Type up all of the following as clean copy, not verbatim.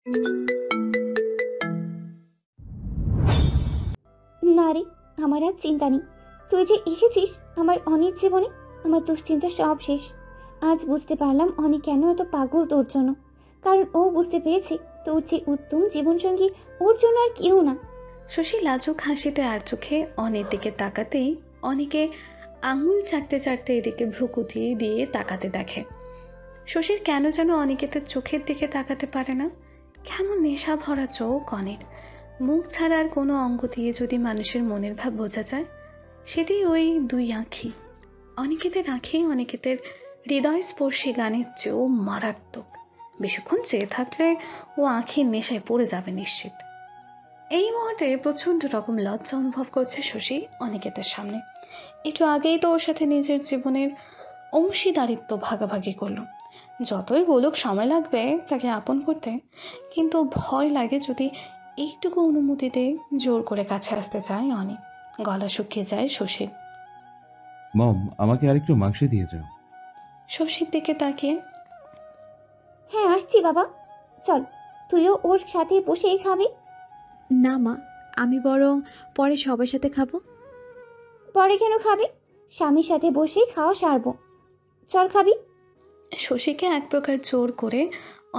না রে, আমার আর চিন্তা নেই। তুই যে এসেছিস আমার অনেক জীবনে, আমার দুশ্চিন্তা সব শেষ। আজ বুঝতে পারলাম অনেক কেন এত পাগল তোর জন্য। কারণ ও বুঝতে পেরেছে তোর যে উত্তম জীবনসঙ্গী ওর জন্য আর কেউ না। শশী লাজুক হাসিতে আর চোখে অনেক দিকে তাকাতেই অনেকে আঙুল চাটতে চাটতে এদিকে ভ্রুকুটি দিয়ে তাকাতে দেখে। শশীর কেন যেন অনিকেতের চোখের দিকে তাকাতে পারে না। কেমন নেশা ভরা চোখ অনির। মুখ ছাড়া আর কোনো অঙ্গ দিয়ে যদি মানুষের মনের ভাব বোঝা যায়, সেটাই ওই দুই আঁখি। অনিকেতের আঁখি অনিকেতের হৃদয়স্পর্শী গানের চেয়েও মারাত্মক। বেশিক্ষণ চেয়ে থাকলে ও আঁখির নেশায় পড়ে যাবে নিশ্চিত। এই মুহূর্তে প্রচণ্ড রকম লজ্জা অনুভব করছে শশী অনিকেতের সামনে। একটু আগেই তো ওর সাথে নিজের জীবনের অংশীদারিত্ব ভাগাভাগি করলো। যতই বলুক সময় লাগবে তাকে আপন করতে, কিন্তু ভয় লাগে যদি এইটুকু অনুমতিতে জোর করে কাছে আসতে চায় অনেক। গলা শুকিয়ে যায় শশীর। মম, আমাকে আরেকটু মাংস দিয়ে যাও। শশীর দিকে তাকিয়ে, হ্যাঁ আসছি বাবা, চল তুইও ওর সাথে বসেই খাবি। না মা, আমি বরং পরে সবার সাথে খাবো। পরে কেন খাবি? স্বামীর সাথে বসেই খাওয়া সারবো। চল খাবি। শশীকে এক প্রকার জোর করে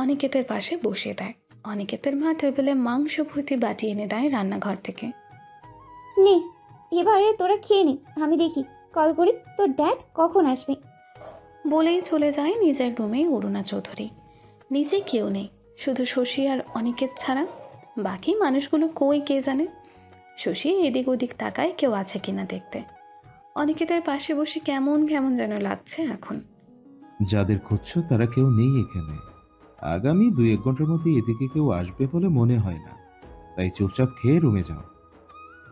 অনিকেতের পাশে বসিয়ে দেয়। অনিকেতের মা টেবিলে মাংস ভর্তি বাটি এনে দেয় রান্নাঘর থেকে। নে, এবারে তোরা খেয়ে নে, আমি দেখি কল করি তোর ড্যাড কখন আসবে। বলেই চলে যায় নিজের রুমে অরুণা চৌধুরী। নিচে কেউ নেই, শুধু শশী আর অনিকেত ছাড়া। বাকি মানুষগুলো কই কে জানে। শশী এদিক ওদিক তাকায় কেউ আছে কিনা দেখতে। অনিকেতের পাশে বসে কেমন কেমন যেন লাগছে এখন। যাদের খুঁজছো তারা কেউ নেই এখানে। আগামী 2-1 ঘন্টার মধ্যে এদিকে কেউ আসবে বলে মনে হয় না, তাই চুপচাপ খেয়ে রুমে যাও।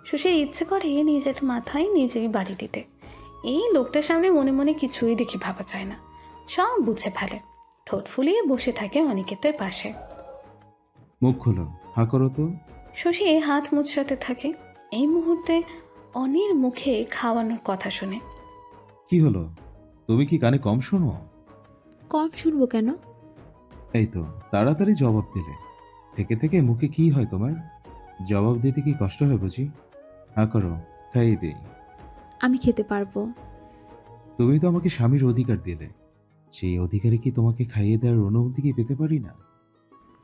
শশীর ইচ্ছে করে নিজের মাথায় নিজেই বাড়ি দিতে। এই লোকটার সামনে মনে মনে কিছুই দেখি ভাবা যায় না, সব বুঝে ফেলে। ঠোঁট ফুলিয়ে বসে থাকে অনিকেতের পাশে। মুখ খোলো, হাঁ করো তো। শশী হাত মুচড়াতে থাকে। এই মুহূর্তে অনির মুখে খাওয়ানোর কথা শুনে। কি হলো, তুমি কি কানে কম শোনো? কম শুনবো কেন? এই তো তাড়াতাড়ি জবাব দিলে। থেকে থেকে মুখে কি হয় তোমার? জবাব দিতে কি কষ্ট হয় বুঝি? হাঁ করো, খাইয়ে দিই। আমি খেতে পারবো। তুমি তো আমাকে স্বামীর অধিকার দিলে, সেই অধিকারে কি তোমাকে খাইয়ে দেওয়ার অনুমতি কি পেতে পারি না?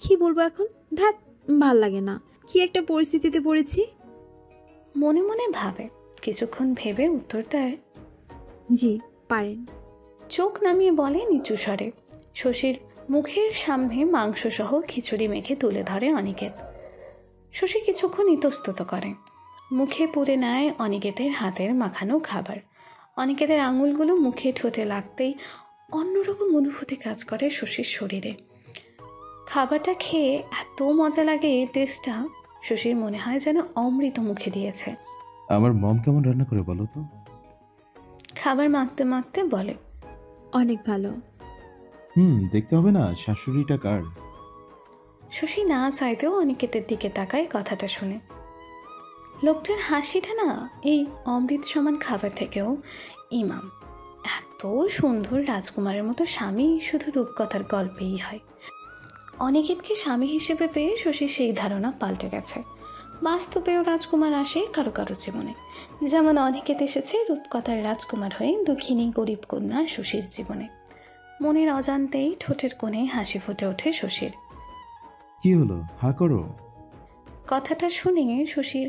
কি বলবো এখন? ধ্যাত, ভাল লাগে না। কি একটা পরিস্থিতিতে পড়েছি। মনে মনে ভাবে, কিছুক্ষণ ভেবে উত্তর দেয়, জি পারেন। চোখ নামিয়ে বলে নিচু স্বরে। শশীর মুখের সামনে মাংস সহ খিচুড়ি মেখে তুলে ধরে অনিকেত। শশী কিছুক্ষণ ইতস্তত করে, মুখে পুরে নেয় অনিকেতের হাতের মাখানো খাবার। অনিকেতের আঙুলগুলো মুখে ঠোঁটে লাগতেই অন্যরকম অনুভূতি কাজ করে শশীর শরীরে। খাবারটা খেয়ে এত মজা লাগে, এই টেস্টটা শশীর মনে হয় যেন অমৃত মুখে দিয়েছে। আমার মম কেমন রান্না করে বলো তো? খাবার মাখতে মাখতে বলে, অনেক ভালো। দেখতে হবে না শাশুড়িটা কার। শশী না চাইতেও অনিকেতের দিকে তাকায় কথাটা শুনে। লোকটার হাসিটা না এই অমৃত সমান খাবার থেকেও ইমাম। এত সুন্দর রাজকুমারের মতো স্বামী শুধু রূপকথার গল্পেই হয়। অনিকেতকে স্বামী হিসেবে পেয়ে শশীর সেই ধারণা পাল্টে গেছে। বাস্তবেও রাজকুমার আসে কারো কারো জীবনে, যেমন অনিকেত এসেছে রূপকথার রাজকুমার হয়ে দুঃখিনী গরিব কন্যা শশীর জীবনে। মনের অজান্তেই ঠোঁটের কোণে হাসি ফুটে ওঠে শশীর। কি হলো, হাঁ করো। কথাটা শুনে শশীর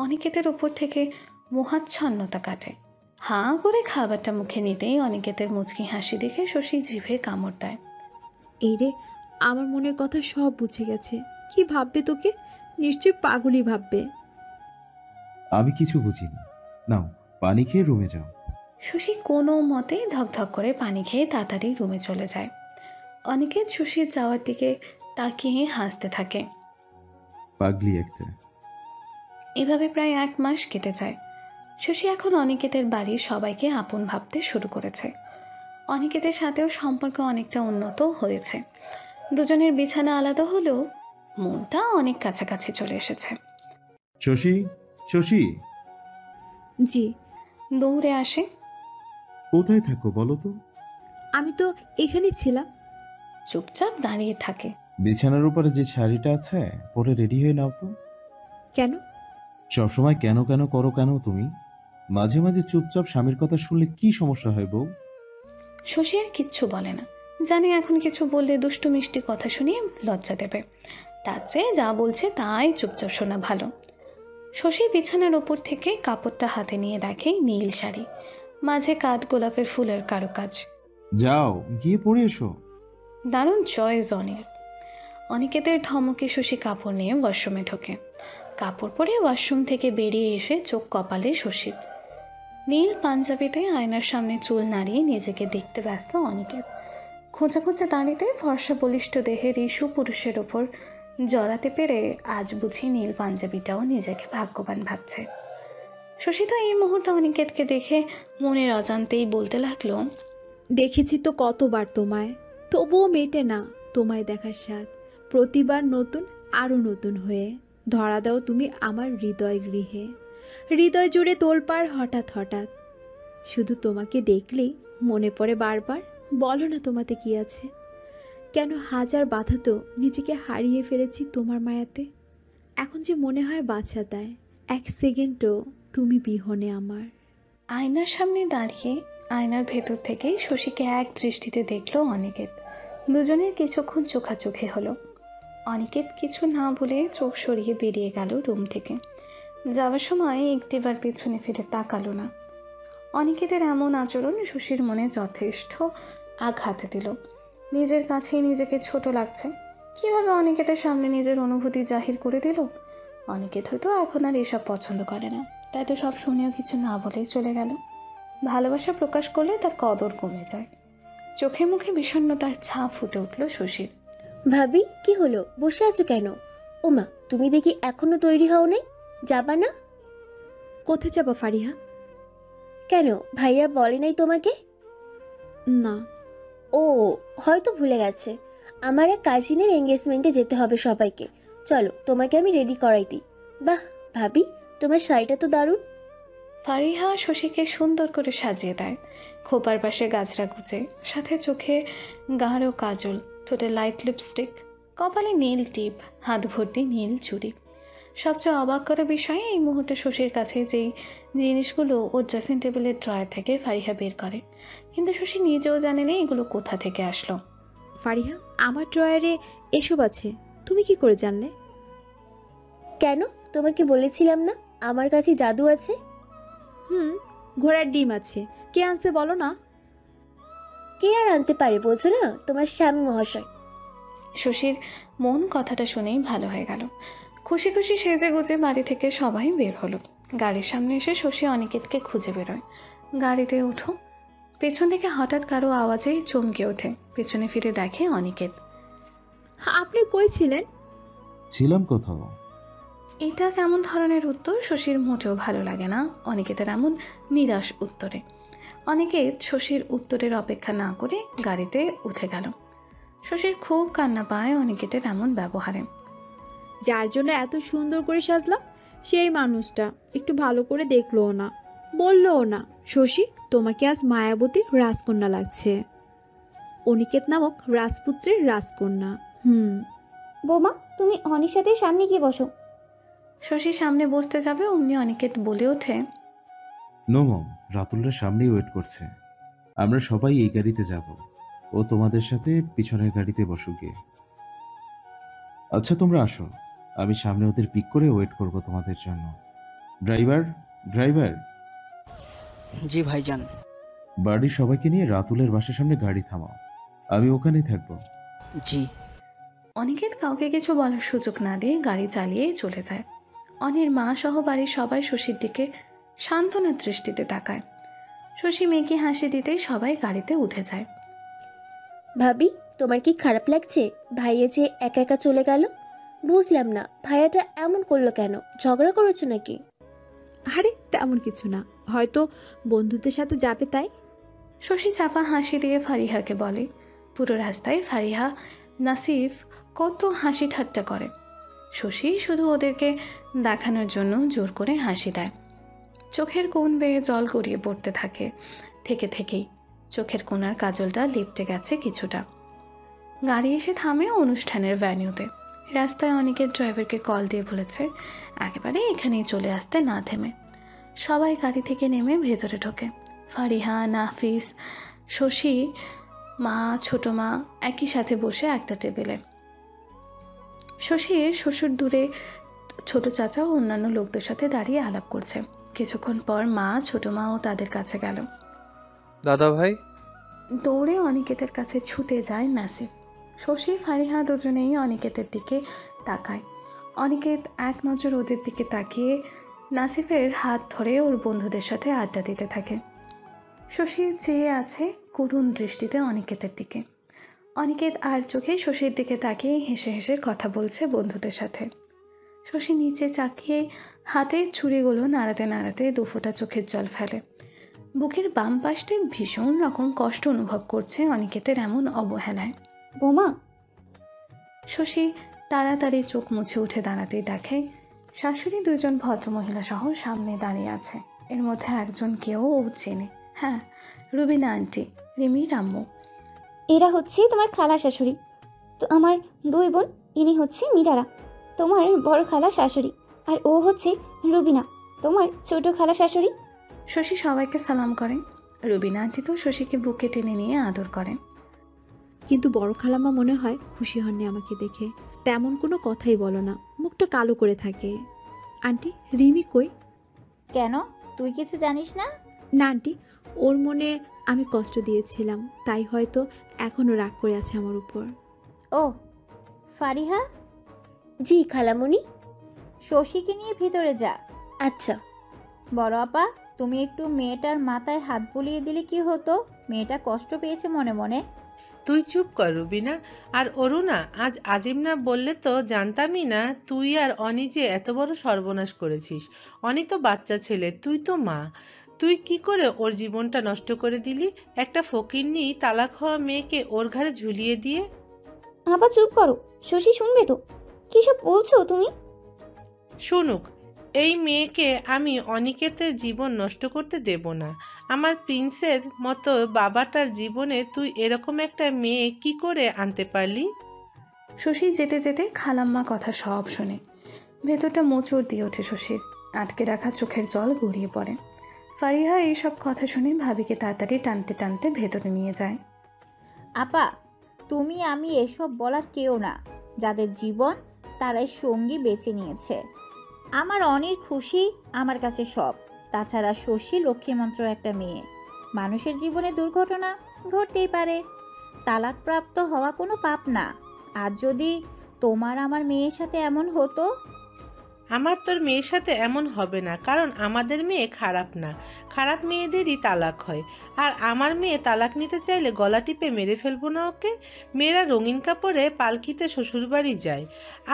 অনিকেতের ওপর থেকে মোহাচ্ছন্নতা কাটে। হাঁ করে খাবারটা মুখে নিতেই অনিকেতের মুচকি হাসি দেখে শশী জিভে কামড় দেয়। এই রে, আমার মনের কথা সব বুঝে গেছে। কি ভাববে তোকে? নিশ্চয় পাগলই ভাববে। আমি কিছু বুঝিনি। নাও, পানি খেয়ে রুমে যাও। শশী কোনো মতে ঢকঢক করে পানি খেয়ে তাড়াতাড়ি রুমে চলে যায়। অনিকেত শশীর যাওয়ার দিকে তাকিয়ে হাসতে থাকে। পাগলি একটা। এভাবে প্রায় 1 মাস কেটে যায়। শশী এখন অনিকেতের বাড়ির সবাইকে আপন ভাবতে শুরু করেছে। অনিকেতের সাথেও সম্পর্ক অনেকটা উন্নত হয়েছে। দুজনের বিছানা আলাদা হলেও মনটা অনেক কাছাকাছি চলে এসেছে। শশী, শশী। জি। দৌড়ে আসে। কোথায় থাকো বলো তো? আমি তো এখানে ছিলাম। চুপচাপ দাঁড়িয়ে থাকে। বিছানার উপরে যে শাড়িটা আছে পরে রেডি হয়ে নাও তো। কেন? সবসময় কেন কেন করো কেন তুমি? মাঝে মাঝে চুপচাপ স্বামীর কথা শুনলে কি সমস্যা হয় বউ? শশী আর কিচ্ছু বলে না, জানি এখন কিছু বললে দুষ্টু মিষ্টি কথা শুনিয়ে লজ্জা দেবে, তার চেয়ে যা বলছে তাই চুপচাপ শোনা ভালো। শশী বিছানার ওপর থেকে কাপড়টা হাতে নিয়ে দেখে নীল শাড়ি, মাঝে কাঠ গোলাপের ফুলের কারুকাজ। যাও গিয়ে পরে এসো। দারুণ চয়েস অনির। অনিকেতের ধমকে শশী কাপড় নিয়ে ওয়াশরুমে ঢোকে। কাপড় পরে ওয়াশরুম থেকে বেরিয়ে এসে চোখ কপালে শশীর। নীল পাঞ্জাবিতে আয়নার সামনে চুল নাড়িয়ে নিজেকে দেখতে ব্যস্ত অনিকেত। খোঁচা খোঁচা দাঁড়িতে ফর্সা বলিষ্ঠ দেহের এই সুপুরুষের ওপর জড়াতে পেরে আজ বুঝি নীল পাঞ্জাবিটাও নিজেকে ভাগ্যবান ভাবছে। শশী তো এই মুহূর্তে অনিকেতকে দেখে মনের অজান্তেই বলতে লাগলো, দেখেছি তো কতবার তোমায়, তবুও মেটে না তোমায় দেখার স্বাদ। প্রতিবার নতুন, আরও নতুন হয়ে ধরা দাও তুমি আমার হৃদয় গৃহে। হৃদয় জুড়ে তোলপাড় হঠাৎ হঠাৎ, শুধু তোমাকে দেখলেই মনে পড়ে বারবার। বলো না তোমাতে কি আছে? কেন হাজার বাধা তো নিজেকে হারিয়ে ফেলেছি তোমার মায়াতে। এখন যে মনে হয় বাছা দেয় এক সেকেন্ডও তুমি বিহনে আমার। আয়নার সামনে দাঁড়িয়ে আয়নার ভেতর থেকেই শশীকে এক দৃষ্টিতে দেখলো অনিকেত। দুজনের কিছুক্ষণ চোখাচোখি হলো। অনিকেত কিছু না বলে চোখ সরিয়ে বেরিয়ে গেল রুম থেকে। যাওয়ার সময় একটিবার পেছনে ফিরে তাকালো না। অনিকেতের এমন আচরণ শশীর মনে যথেষ্ট আঘাত দিল। নিজের কাছেই নিজেকে ছোট লাগছে। কিভাবে অনিকেতের সামনে নিজের অনুভূতি জাহির করে দিল? অনিকেত হয়তো এখন আর এসব পছন্দ করে না, তাই তো সব শুনেও কিছু না বলেই চলে গেল। ভালোবাসা প্রকাশ করলে তার কদর কমে যায়। চোখে মুখে বিষণ্ণতার ছাপ ফুটে উঠল শশীর। ভাবি কি হলো, বসে আছো কেন? ওমা, তুমি দেখি এখনো তৈরি হও নাই, যাবা না? কোথায় যাবা ফারিহা? কেন, ভাইয়া বলে নাই তোমাকে? না। ও, হয়তো ভুলে গেছে। আমার এক কাজিনের এঙ্গেজমেন্টে যেতে হবে সবাইকে। চলো তোমাকে আমি রেডি করাই দিই। বাহ ভাবি, তোমার শাড়িটা তো দারুণ। ফারিহা শশীকে সুন্দর করে সাজিয়ে দেয়। খোপার পাশে গাজরা গুজে, সাথে চোখে গাঢ় কাজল, ঠোঁটে লাইট লিপস্টিক, কপালে নীল টিপ, হাত ভর্তি নীল চুড়ি। সবচেয়ে অবাক করা বিষয়, এই মুহূর্তে শশীর কাছে যেই জিনিসগুলো ও ড্রেসিং টেবিলের ড্রয়ার থেকে ফারিহা বের করে, কিন্তু শশী নিজেও জানে না এগুলো কোথা থেকে আসলো। ফারিহা, আমার ড্রয়ারে এসব আছে, তুমি কি করে জানলে? কেন, তোমাকে বলেছিলাম না আমার কাছে জাদু আছে? ঘোড়ার ডিম আছে, কে আনছে বলো না? কে আর আনতে পারে বোঝো না, তোমার স্বামী মহাশয়। শশীর মন কথাটা শুনেই ভালো হয়ে গেল। খুশি খুশি সেজে গুজে বাড়ি থেকে সবাই বের হলো। গাড়ির সামনে এসে শশী অনিকেতকে খুঁজে বেরোয়। গাড়িতে উঠো। পেছন থেকে হঠাৎ কারো আওয়াজেই চমকে ওঠে। পেছনে ফিরে দেখে অনিকেত। আপনি কই ছিলেন? ছিলাম কোথাও। এটা কেমন ধরনের উত্তর শশীর মোটেও ভালো লাগে না অনিকেতের এমন নিরাশ উত্তরে। অনিকেত শশীর উত্তরের অপেক্ষা না করে গাড়িতে উঠে গেল। শশীর খুব কান্না পায় অনিকেতের এমন ব্যবহারে। যার জন্য এত সুন্দর করে সাজলাম সেই মানুষটা একটু ভালো করে দেখলোও না, বললোও না, শশী তোমাকে আজ মায়াবতীর রাজকন্যা লাগছে, অনিকেত নামক রাজপুত্রের রাজকন্যা। বৌমা, তুমি অনির সাথে সামনে গিয়ে বসো। শশী সামনে বসতে যাবে অমনি অনিকেত বলে ওঠে, নো মম, রাতুলরা সামনেই ওয়েট করছে। আমরা সবাই এই গাড়িতে যাব। ও তোমাদের সাথে পিছনের গাড়িতে বসো গিয়ে। আচ্ছা তোমরা আসো, আমি সামনে ওদের পিক করে ওয়েট করব তোমাদের জন্য। Driver, driver. জি ভাইজান। বাড়ির সবাইকে নিয়ে রাতুলের বাসার সামনে গাড়ি থামাও, আমি ওখানেই থাকবো। জি। অনিকেত কাউকে কিছু বলার সুযোগ না দিয়ে গাড়ি চালিয়ে চলে যায়। অনির মা সহ বাড়ির সবাই শশীর দিকে সান্ত্বনার দৃষ্টিতে তাকায়। শশী মেয়েকে হাসি দিতেই সবাই গাড়িতে উঠে যায়। ভাবি, তোমার কি খারাপ লাগছে ভাইয়া যে একা একা চলে গেল? বুঝলাম না, ভাইয়াটা এমন করলো কেন? ঝগড়া করেছো নাকি? আরে তেমন কিছু না, হয়তো বন্ধুদের সাথে যাবে তাই। শশী চাপা হাসি দিয়ে ফারিহাকে বলে। পুরো রাস্তায় ফারিহা নাসিফ কত হাসি ঠাট্টা করে। শশী শুধু ওদেরকে দেখানোর জন্য জোর করে হাসি দেয়। চোখের কোণ বেয়ে জল গড়িয়ে পড়তে থাকে। থেকেই চোখের কোণার কাজলটা লিপটে গেছে কিছুটা। গাড়ি এসে থামে অনুষ্ঠানের ভ্যানিউতে। রাস্তায় অনেকের ড্রাইভারকে কল দিয়ে বলেছে একেবারে এখানেই চলে আসতে, না থেমে। সবাই গাড়ি থেকে নেমে ভেতরে ঢোকে। ফারিহা, নাফিস, শশী, মা, ছোট মা একই সাথে বসে একটা টেবিলে। শশীর শ্বশুর দূরে ছোট চাচা ও অন্যান্য লোকদের সাথে দাঁড়িয়ে আলাপ করছে। কিছুক্ষণ পর মা, ছোট মাও তাদের কাছে গেল। দাদা ভাই, দৌড়ে অনিকেতের কাছে ছুটে যায় নাসিফ। শশী, ফারিহা দুজনেই অনিকেতের দিকে তাকায়। অনিকেত এক নজর ওদের দিকে তাকিয়ে নাসিফের হাত ধরে ওর বন্ধুদের সাথে আড্ডা দিতে থাকে। শশী চেয়ে আছে করুণ দৃষ্টিতে অনিকেতের দিকে। অনিকেত আর চোখে শশীর দিকে তাকিয়ে হেসে হেসে কথা বলছে বন্ধুদের সাথে। শশী নিচে তাকিয়ে হাতের ছুরিগুলো নাড়াতে নাড়াতে দুফোঁটা চোখের জল ফেলে। বুকের বাম পাশটায় ভীষণ রকম কষ্ট অনুভব করছে অনিকেতের এমন অবহেলায়। বোমা, শশী তাড়াতাড়ি চোখ মুছে উঠে দাঁড়াতেই দেখে শাশুড়ি দুজন ভদ্রমহিলা সহ সামনে দাঁড়িয়ে আছে। এর মধ্যে একজন কেউ ও চেনে। হ্যাঁ, রুবিনা আন্টি, রিমির আম্মু। এরা হচ্ছে তোমার খালা শাশুড়ি। তো আমার দুই বোন, ইনি হচ্ছে মীরারা, তোমার বড় খালা শাশুড়ি, আর ও হচ্ছে রুবিনা, তোমার ছোট খালা শাশুড়ি। শশী সবাইকে সালাম করে। রুবিনা আন্টি তো শশীকে বুকে টেনে নিয়ে আদর করে। কিন্তু বড় খালাম্মা মনে হয় খুশি হননি আমাকে দেখে, তেমন কোনো কথাই বলো না, মুখটা কালো করে থাকে। আন্টি, রিমি কই? কেন, তুই কিছু জানিস না? না আন্টি, ওর মনে আমি কষ্ট দিয়েছিলাম, তাই হয়তো এখনও রাগ করে আছে আমার উপর। ও, ফারিহা, জি খালামণি। শশীকে নিয়ে ভিতরে যা। আচ্ছা। বড় আপা, তুমি একটু মেয়েটার মাথায় হাত বুলিয়ে দিলে কি হতো? মেয়েটা কষ্ট পেয়েছে মনে মনে। তুই চুপ কর রুবিনা। আর অরুণা, আজ আজিম না বললে তো জানতামই না তুই আর অনি যে এত বড় সর্বনাশ করেছিস। অনি তো বাচ্চা ছেলে, তুই তো মা। তুই কি করে ওর জীবনটা নষ্ট করে দিলি, একটা ফকিন্নি তালাক হওয়া মেয়েকে ওর ঘাড়ে ঝুলিয়ে দিয়ে। আবার চুপ করো, শশী শুনবে তো। কিসব বলছো তুমি? শুনুক, এই মেয়েকে আমি অনিকেতের জীবন নষ্ট করতে দেব না। আমার প্রিন্সের মতো বাবাটার জীবনে তুই এরকম একটা মেয়ে কি করে আনতে পারলি? শশী যেতে যেতে খালাম্মা কথা সব শোনে। ভেতরটা মোচড় দিয়ে ওঠে শশীর। আটকে রাখা চোখের জল গড়িয়ে পড়ে। ফারিহা এইসব কথা শুনে ভাবিকে তাড়াতাড়ি টানতে টানতে ভেতরে নিয়ে যায়। আপা, তুমি আমি এসব বলার কেউ না। যাদের জীবন তারাই সঙ্গী বেছে নিয়েছে। আমার অনির খুশি আমার কাছে সব। তাছাড়া শশী লক্ষ্মীমন্ত্র একটা মেয়ে। মানুষের জীবনে দুর্ঘটনা ঘটতেই পারে, তালাকপ্রাপ্ত হওয়া কোনো পাপ না। আর যদি তোমার আমার মেয়ের সাথে এমন হতো? আমার তোর মেয়ের সাথে এমন হবে না, কারণ আমাদের মেয়ে খারাপ না। খারাপ মেয়েদেরই তালাক হয়। আর আমার মেয়ে তালাক নিতে চাইলে গলা টিপে মেরে ফেলবো না ওকে? মেয়েরা রঙিন কাপড়ে পালকিতে শ্বশুরবাড়ি যায়,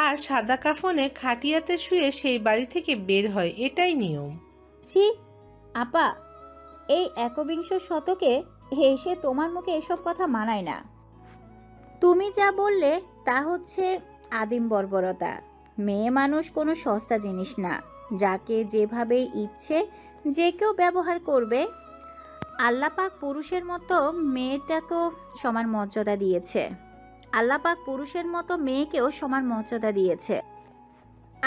আর সাদা কাফনে খাটিয়াতে শুয়ে সেই বাড়ি থেকে বের হয়, এটাই নিয়ম। ছি আপা, এই একবিংশ শতকে এসে তোমার মুখে এসব কথা মানায় না। তুমি যা বললে তা হচ্ছে আদিম বর্বরতা। মেয়ে মানুষ কোনো সস্তা জিনিস না, যাকে যেভাবে ইচ্ছে যে কেউ ব্যবহার করবে। আল্লাহ পাক পুরুষের মতো মেয়েটাকেও সমান মর্যাদা দিয়েছে। আল্লাহ পাক পুরুষের মতো মেয়েকেও সমান মর্যাদা দিয়েছে।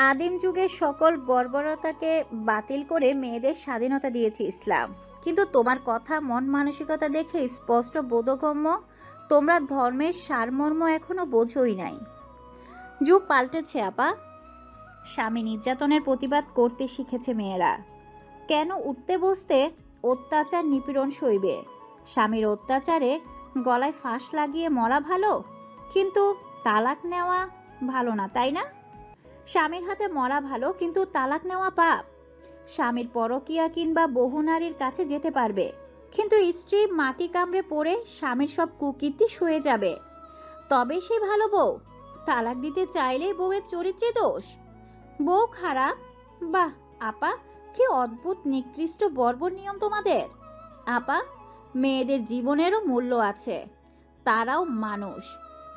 আদিম যুগের সকল বর্বরতাকে বাতিল করে মেয়েদের স্বাধীনতা দিয়েছে ইসলাম। কিন্তু তোমার কথা, মন মানসিকতা দেখে স্পষ্ট বোধগম্য তোমরা ধর্মের সারমর্ম এখনো বোঝোই নাই। যুগ পাল্টেছে আপা। স্বামী নির্যাতনের প্রতিবাদ করতে শিখেছে মেয়েরা। কেন উঠতে বসতে অত্যাচার নিপীড়ন সইবে? স্বামীর অত্যাচারে গলায় ফাঁস লাগিয়ে মরা ভালো, কিন্তু তালাক নেওয়া ভালো না, তাই না? স্বামীর হাতে মরা ভালো, কিন্তু তালাক নেওয়া পাপ। স্বামীর পরকীয়া কিংবা বহু নারীর কাছে যেতে পারবে, কিন্তু স্ত্রী মাটি কামড়ে পড়ে স্বামীর সব কুকীর্তি সয়ে যাবে, তবে সে ভালো বউ। তালাক দিতে চাইলে বউয়ের চরিত্রে দোষ, বউ খারাপ। বাহ আপা, কি অদ্ভুত নিকৃষ্ট বর্বর নিয়ম তোমাদের। আপা, মেয়েদের জীবনেরও মূল্য আছে, তারাও মানুষ।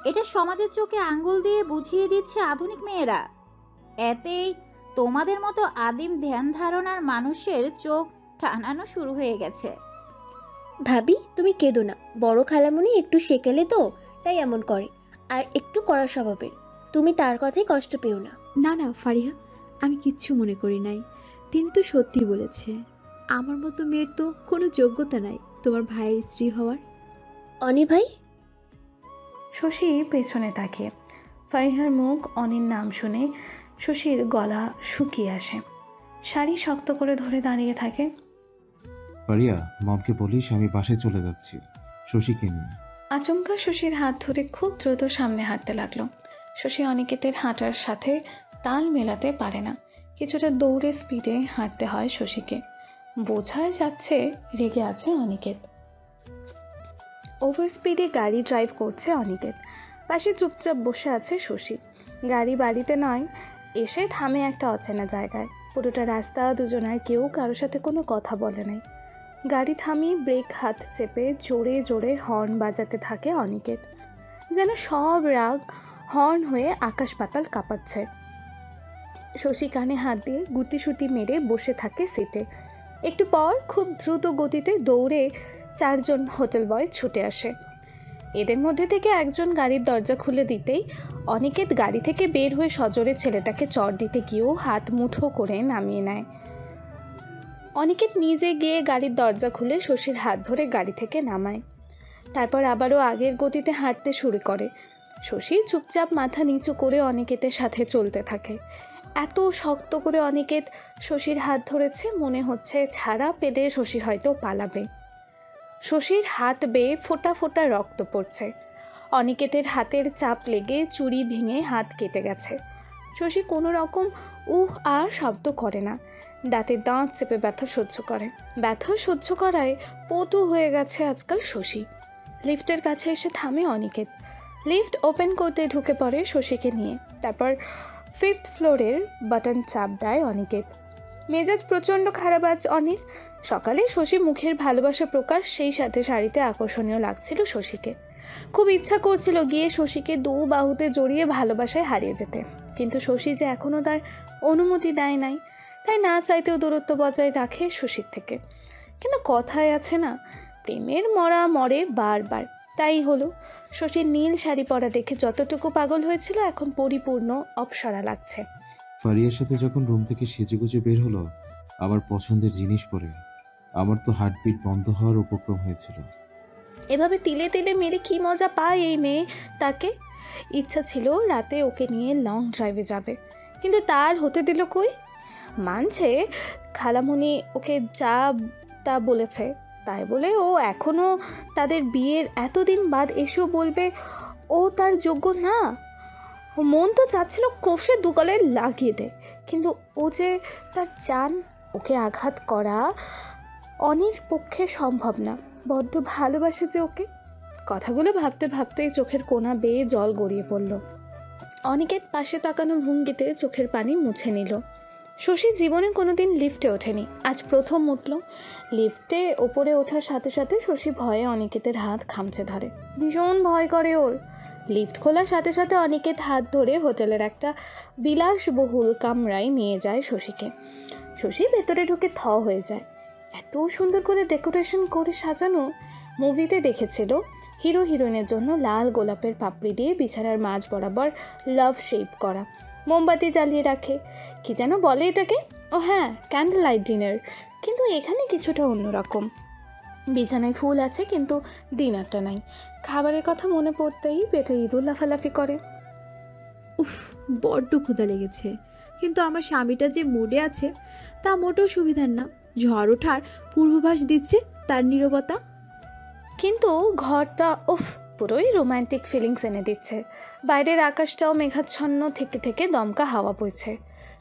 এটা সমাজের চোখে আঙ্গুল দিয়ে বুঝিয়ে দিচ্ছে আধুনিক মেয়েরা। এতেই তোমাদের মতো আদিম ধ্যান ধারণার মানুষের চোখ টানানো শুরু হয়ে গেছে। ভাবি তুমি কেঁদো না, বড় খালামণি একটু সেকেলে তো, তাই এমন করে। আর একটু কড়া স্বভাবের। তুমি তার কথাই কষ্ট পেও না। না না ফারিহা, আমি কিচ্ছু মনে করি নাই। তিনি তো সত্যি বলেছে, আমার মতো মেয়ের তো কোনো যোগ্যতা নাই তোমার ভাইয়ের স্ত্রী হওয়ার। অনি ভাই? শশী পেছনে তাকিয়ে। ফারিহার মুখ অনির নাম শুনে শশীর গলা শুকিয়ে আসে। শাড়ি শক্ত করে ধরে দাঁড়িয়ে থাকে। ফারিয়া, মমকে বলিস আমি বাসায় চলে যাচ্ছি শশীকে নিয়ে। আচমকা শশীর হাত ধরে খুব দ্রুত সামনে হাঁটতে লাগলো। শশী অনিকেতের হাঁটার সাথে তাল মেলাতে পারে না। কিছুটা দৌড়ে স্পিডে হাঁটতে হয় শশীকে। বোঝাই যাচ্ছে রেগে আছে অনিকেত। ওভার স্পিডে গাড়ি ড্রাইভ করছে অনিকেত। পাশে চুপচাপ বসে আছে শশী। গাড়ি বাড়িতে নয়, এসে থামে একটা অচেনা জায়গায়। পুরোটা রাস্তা দুজনের কেউ কারোর সাথে কোনো কথা বলে নাই। গাড়ি থামিয়ে ব্রেক হাত চেপে জোরে জোরে হর্ন বাজাতে থাকে অনিকেত। যেন সব রাগ হর্ন হয়ে আকাশ পাতাল কাঁপাচ্ছে। শশী কানে হাত দিয়ে গুটিসুটি মেরে বসে থাকে সিটে। একটু পর খুব দ্রুত গতিতে দৌড়ে 4 জন হোটেল বয় ছুটে আসে। এদের মধ্যে থেকে একজন গাড়ির দরজা খুলে দিতেই অনিকেত গাড়ি থেকে বের হয়ে সজোরে ছেলেটাকে চড় দিতে গিয়েও হাত মুঠো করে নামিয়ে নেয়। অনিকেত নিজে গিয়ে গাড়ির দরজা খুলে শশীর হাত ধরে গাড়ি থেকে নামায়। তারপর আবারও আগের গতিতে হাঁটতে শুরু করে। শশী চুপচাপ মাথা নিচু করে অনিকেতের সাথে চলতে থাকে। এত শক্ত করে অনিকেত শশীর হাত ধরেছে, মনে হচ্ছে ছাড়া পেলে শশী হয়তো পালাবে। শশীর হাত বেয়ে ফোঁটা ফোঁটা রক্ত পড়ছে। অনিকেতের হাতের চাপ লেগে চুড়ি ভেঙে হাত কেটে গেছে। শশী কোনো রকম আর শব্দ করে না। দাঁতের দাঁত চেপে ব্যথা সহ্য করে। ব্যথা সহ্য করায় পটু হয়ে গেছে আজকাল শশী। লিফটের কাছে এসে থামে অনিকেত। লিফট ওপেন করতে ঢুকে পড়ে শশীকে নিয়ে। তারপর 5th ফ্লোরের বাটন চাপ দেয় অনিকেত। মেজাজ প্রচণ্ড খারাপ আজ অনির। সকালে শশী মুখের ভালোবাসা প্রকাশ, সেই সাথে শাড়িতে আকর্ষণীয় লাগছিল শশীকে। খুব ইচ্ছা করছিল গিয়ে শশীকে 2 বাহুতে জড়িয়ে ভালোবাসায় হারিয়ে যেতে, কিন্তু শশী যে এখনও তার অনুমতি দেয় নাই, তাই না চাইতেও দূরত্ব বজায় রাখে শশীর থেকে। কিন্তু কথায় আছে না, প্রেমের মরা মরে বারবার। তাই হলো, শশীর নীল শাড়ি পরা দেখে যতটুকু পাগল হয়েছিল এখন পরিপূর্ণ অপসরা লাগছে। ফারিয়ার সাথে যখন রুম থেকে সেজেগুজে বের হলো আমার পছন্দের জিনিস পরে, আমার তো হার্টবিট বন্ধ হওয়ার উপক্রম হয়েছিল। এভাবে তিলে তিলে মেরে কি মজা পায় এই মেয়ে তাকে। ইচ্ছা ছিল রাতে ওকে নিয়ে লং ড্রাইভে যাবে, কিন্তু তার হতে দিল কই। মানছে খালামণি ওকে যা তা বলেছে, তাই বলে ও এখনও তাদের বিয়ের এতদিন বাদ এসেও বলবে ও তার যোগ্য না। মন তো চাচ্ছিল কষে 2 গলায় লাগিয়ে দেয়, কিন্তু ও যে তার চান, ওকে আঘাত করা অনির পক্ষে সম্ভব না। বড্ড ভালোবাসে যে ওকে। কথাগুলো ভাবতে ভাবতেই চোখের কোণা বেয়ে জল গড়িয়ে পড়ল। অনিকেত পাশে তাকানো ভঙ্গিতে চোখের পানি মুছে নিল। শশী জীবনে কোনোদিন লিফটে ওঠেনি, আজ প্রথম উঠল। লিফটে ওপরে ওঠার সাথে সাথে শশী ভয়ে অনিকেতের হাত খামচে ধরে। ভীষণ ভয় করে ওর। লিফট খোলার সাথে সাথে অনিকেত হাত ধরে হোটেলের একটা বিলাসবহুল কামরায় নিয়ে যায় শশীকে। শশী ভেতরে ঢুকে থ হয়ে যায়। এত সুন্দর করে ডেকোরেশন করে সাজানো। মুভিতে দেখেছিল হিরো হিরোইনের জন্য লাল গোলাপের পাপড়ি দিয়ে বিছানার মাঝ বরাবর লাভ শেপ করা, মোমবাতি জ্বালিয়ে রাখে, কি যেন বলে এটাকে, ও হ্যাঁ, ক্যান্ডেল লাইট ডিনার। কিন্তু এখানে কিছুটা অন্যরকম। বিছানায় ফুল আছে কিন্তু ডিনারটা নাই। খাবারের কথা মনে পড়তেই পেটে ইঁদুর লাফালাফি করে। উফ, বড্ড ক্ষুধা লেগেছে, কিন্তু আমার স্বামীটা যে মুডে আছে তা মোটেও সুবিধার না। ঝড় ওঠার পূর্বাভাস দিচ্ছে তার নীরবতা। কিন্তু ঘরটা পুরোই রোম্যান্টিক ফিলিংস এনে দিচ্ছে। বাইরের আকাশটাও মেঘাচ্ছন্ন থেকে থেকে দমকা হাওয়া বইছে।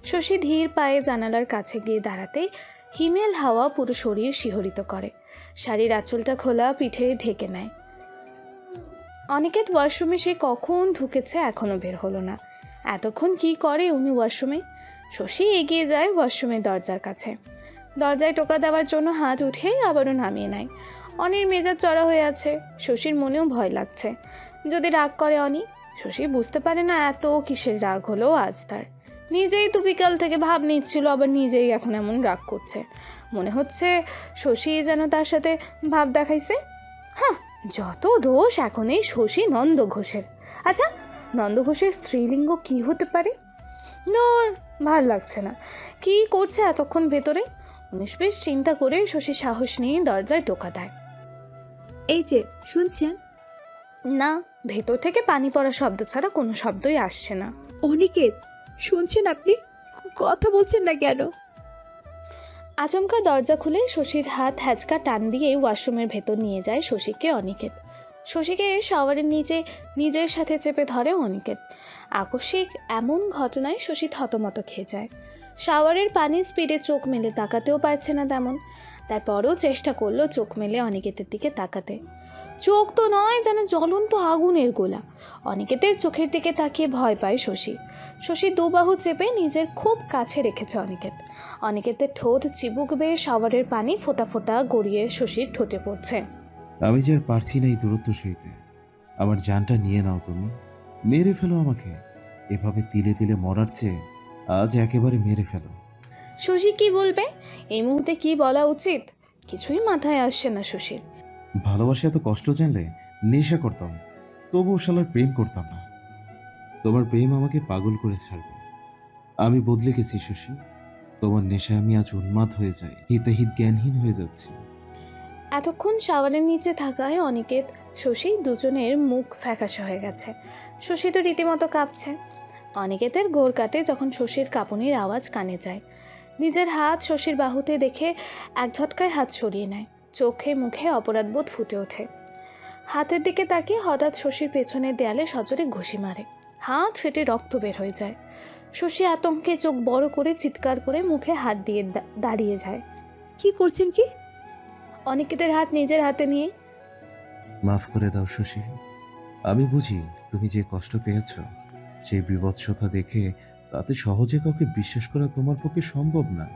শশী ধীর পায়ে জানালার কাছে গিয়ে দাঁড়াতেই হিমেল হাওয়া পুরো শরীর শিহরিত করে। শাড়ির আঁচলটা খোলা পিঠে ঢেকে নেয়। অনিকেত ওয়াশরুমে সে কখন ঢুকেছে এখনও বের হলো না। এতক্ষণ কি করে উনি ওয়াশরুমে? শশী এগিয়ে যায় ওয়াশরুমের দরজার কাছে। দরজায় টোকা দেওয়ার জন্য হাত উঠে আবারও নামিয়ে নেয়। অনির মেজাজ চড়া হয়ে আছে। শশীর মনেও ভয় লাগছে, যদি রাগ করে অনি। শশী বুঝতে পারে না এত কিসের রাগ হলো আজ তার। নিজেই তো বিকাল থেকে ভাব নিচ্ছিল, আবার নিজেই এখন এমন রাগ করছে। মনে হচ্ছে শশী যেন তার সাথে ভাব দেখাইছে। হ্যাঁ, যত দোষ এখন এই শশী নন্দ ঘোষের। আচ্ছা, নন্দ ঘোষের স্ত্রীলিঙ্গ কি হতে পারে? নর, ভাল লাগছে না। কি করছে এতক্ষণ ভেতরে? 19-20 চিন্তা করে শশী সাহস নিয়ে দরজায় টোকা দেয়। এই যে শুনছেন? না, ভেতর থেকে পানি পড়া শব্দ ছাড়া কোনো শব্দই আসছে না। অনিকেত, শুনছেন আপনি? কথা বলছেন না কেন? আচমকা দরজা খুলে শশীর হাত হ্যাচকা টান দিয়ে ওয়াশরুমের ভেতর নিয়ে যায় শশীকে অনিকেত। শশীকে শাওয়ারের নিচে নিজের সাথে চেপে ধরে অনিকেত। আকস্মিক এমন ঘটনায় শশী থতমত খেয়ে যায়। শাওয়ারের পানির স্পিডে চোখ মেলে তাকাতেও পারছে না তেমন। তারপরও চেষ্টা করলো চোখ মেলে অনিকেতের দিকে তাকাতে। চোখ তো নয়, যেন জ্বলন্ত আগুনের গোলা। অনিকেতের চোখের দিকে তাকিয়ে ভয় পায় শশী। শশী দুবাহু চেপে নিজের খুব কাছে রেখেছে অনিকেত। অনিকেতের ঠোঁট চিবুক বেয়ে শাওয়ারের পানি ফোঁটা ফোঁটা গড়িয়ে শশীর ঠোঁটে পড়ছে। আমি যে আর পারছি না এই দূরত্ব সইতে। আমার জানটা নিয়ে নাও, তুমি মেরে ফেলো আমাকে। এভাবে তিলে তিলে মরার চেয়ে আজ একেবারে মেরে ফেলো। শশী কি বলবে? এই মুহূর্তে কি বলা উচিত কিছুই মাথায় আসছে না শশীর। ভালোবাসা এত কষ্ট জানলে নেশা করতাম, তবুও শালার প্রেম করতাম না। তোমার প্রেম আমাকে পাগল করে ছাড়বে। আমি বদলে গেছি শশী। তোমার নেশায় আমি আজ উন্মাদ হয়ে যাই, হিতাহিত জ্ঞানহীন হয়ে যাচ্ছি। এতক্ষণ শাওয়ারের নিচে থাকায় অনিকেত শশী দুজনের মুখ ফ্যাকাশে হয়ে গেছে। শশী তো রীতিমতো কাঁপছে। অনিকেতের গোর কাটে যখন শশীর কাঁপুনির আওয়াজ কানে যায়। নিজের হাত শশীর বাহুতে দেখে এক ঝটকায় হাত সরিয়ে নেয়। চোখে মুখে অপরাধবোধ ফুটে ওঠে। হাতের দিকে তাকিয়ে হঠাৎ শশীর পেছনের দেয়ালে সজোরে ঘুষি মারে। হাত ফেটে রক্ত বের হয়ে যায়। শশী আতঙ্কে চোখ বড় করে চিৎকার করে মুখে হাত দিয়ে দাঁড়িয়ে যায়। কি করছেন কি? অনিকেতের হাত নিজের হাতে নিয়ে, মাফ করে দাও শশী। আমি বুঝি তুমি যে কষ্ট পেয়েছ, সেই বিভৎসতা দেখে তাতে সহজে কাউকে বিশ্বাস করা তোমার পক্ষে সম্ভব না।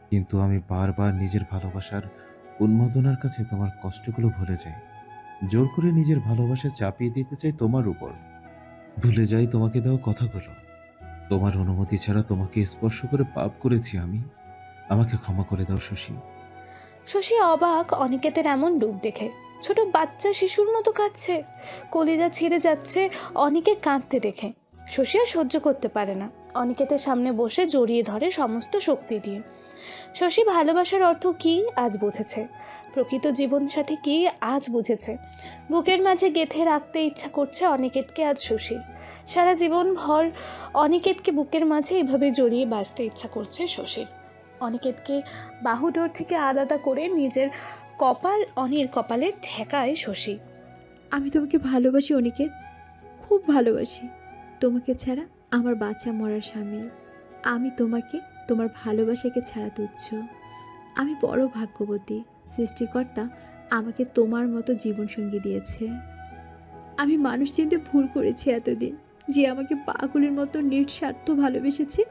কিন্তু আমি বারবার নিজের ভালোবাসার উন্মাদনার কাছে তোমার কষ্টগুলো ভুলে যাই। জোর করে নিজের ভালোবাসা চাপিয়ে দিতে চাই তোমার উপর। ভুলে যাই তোমাকে দেওয়া কথাগুলো। তোমার অনুমতি ছাড়া তোমাকে স্পর্শ করে পাপ করেছি আমি। আমাকে ক্ষমা করে দাও শশী। শশী অবাক অনিকেতের এমন রূপ দেখে। ছোট বাচ্চা শিশুর মতো কাঁদছে, কলিজা ছিঁড়ে যাচ্ছে অনিকে কাঁদতে দেখে। শশী আর সহ্য করতে পারে না। অনিকেতের সামনে বসে জড়িয়ে ধরে সমস্ত শক্তি দিয়ে। শশী ভালোবাসার অর্থ কি আজ বুঝেছে, প্রকৃত জীবনসাথী কি আজ বুঝেছে। বুকের মাঝে গেঁথে রাখতে ইচ্ছা করছে অনিকেতকে আজ শশীর। সারা জীবন ভর অনিকেতকে বুকের মাঝে এভাবে জড়িয়ে বাঁচতে ইচ্ছা করছে শশীর। অনিকেতকে বাহুডোর থেকে আলাদা করে নিজের কপাল অনির কপালে ঠেকায় শশী। আমি তোমাকে ভালোবাসি অনিকেত, খুব ভালোবাসি। তোমাকে ছাড়া আমার বাচ্চা মরার সামিল। আমি তোমাকে, তোমার ভালোবাসাকে ছাড়া তুচ্ছ। আমি বড় ভাগ্যবতী। সৃষ্টিকর্তা আমাকে তোমার মতো জীবনসঙ্গী দিয়েছে। আমি মানুষ চিনতে ভুল করেছি এতদিন। যে আমাকে পাগলের মতো নিঃস্বার্থ ভালোবেসেছে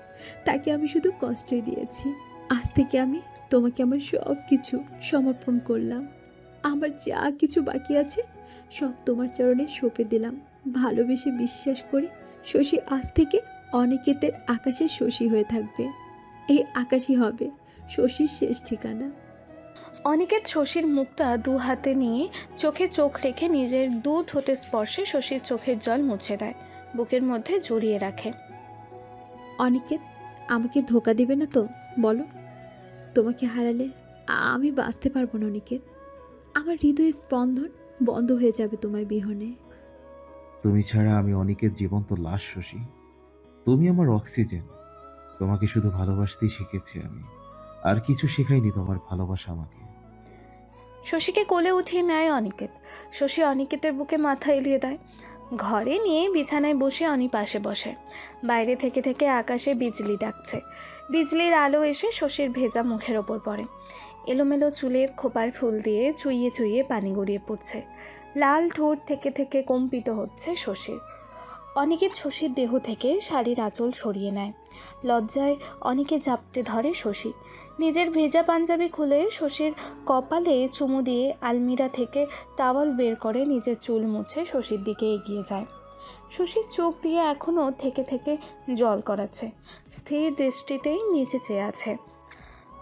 তাকে আমি শুধু কষ্টই দিয়েছি। আজ থেকে আমি তোমাকে আমার সব কিছু সমর্পণ করলাম। আমার যা কিছু বাকি আছে সব তোমার চরণে সঁপে দিলাম। ভালোবেসে বিশ্বাস করি শশী আজ থেকে অনিকেতের আকাশে শশী হয়ে থাকবে। এই আকাশই হবে শশীর শেষ ঠিকানা। অনিকেত শশীর মুখটা দু হাতে নিয়ে চোখে চোখ রেখে নিজের দু ঠোঁটের স্পর্শে শশীর চোখের জল মুছে দেয়, বুকের মধ্যে জড়িয়ে রাখে। অনিকেত, আমাকে ধোঁকা দিবে না তো? বলো, তোমাকে হারালে আমি বাঁচতে পারবো না অনিকেত। আমার হৃদয়ের স্পন্দন বন্ধ হয়ে যাবে তোমার বিহনে। তুমি ছাড়া আমি অনিকের জীবন্ত লাশ শশী। তুমি আমার অক্সিজেন। তোমাকে শুধু ভালোবাসতেই শিখেছি আমি, আর কিছু শেখায়নি তোমার ভালোবাসা আমাকে। শশীকে কোলে উঠিয়ে নেয় অনিকেত। শশী অনিকেতের বুকে মাথা এলিয়ে দেয়। ঘরে নিয়ে বিছানায় বসে অনি পাশে বসে। বাইরে থেকে থেকে আকাশে বিজলি ডাকছে। বিজলির আলো এসে শশীর ভেজা মুখের ওপর পড়ে। এলোমেলো চুলের খোপার ফুল দিয়ে চুইয়ে চুইয়ে পানি গড়িয়ে পড়ছে। লাল ঠোঁট থেকে থেকে কম্পিত হচ্ছে শশীর। অনিকেত শশীর দেহ থেকে শাড়ির আঁচল সরিয়ে নেয়। লজ্জায় অনিকে জাপটে ধরে শশী। নিজের ভেজা পাঞ্জাবি খুলে শশীর কপালে চুমু দিয়ে আলমিরা থেকে টাওয়াল বের করে নিজের চুল মুছে শশীর দিকে এগিয়ে যায়। শশীর চোখ দিয়ে এখনও থেকে থেকে জল গড়াচ্ছে। স্থির দৃষ্টিতেই নিচে চেয়ে আছে।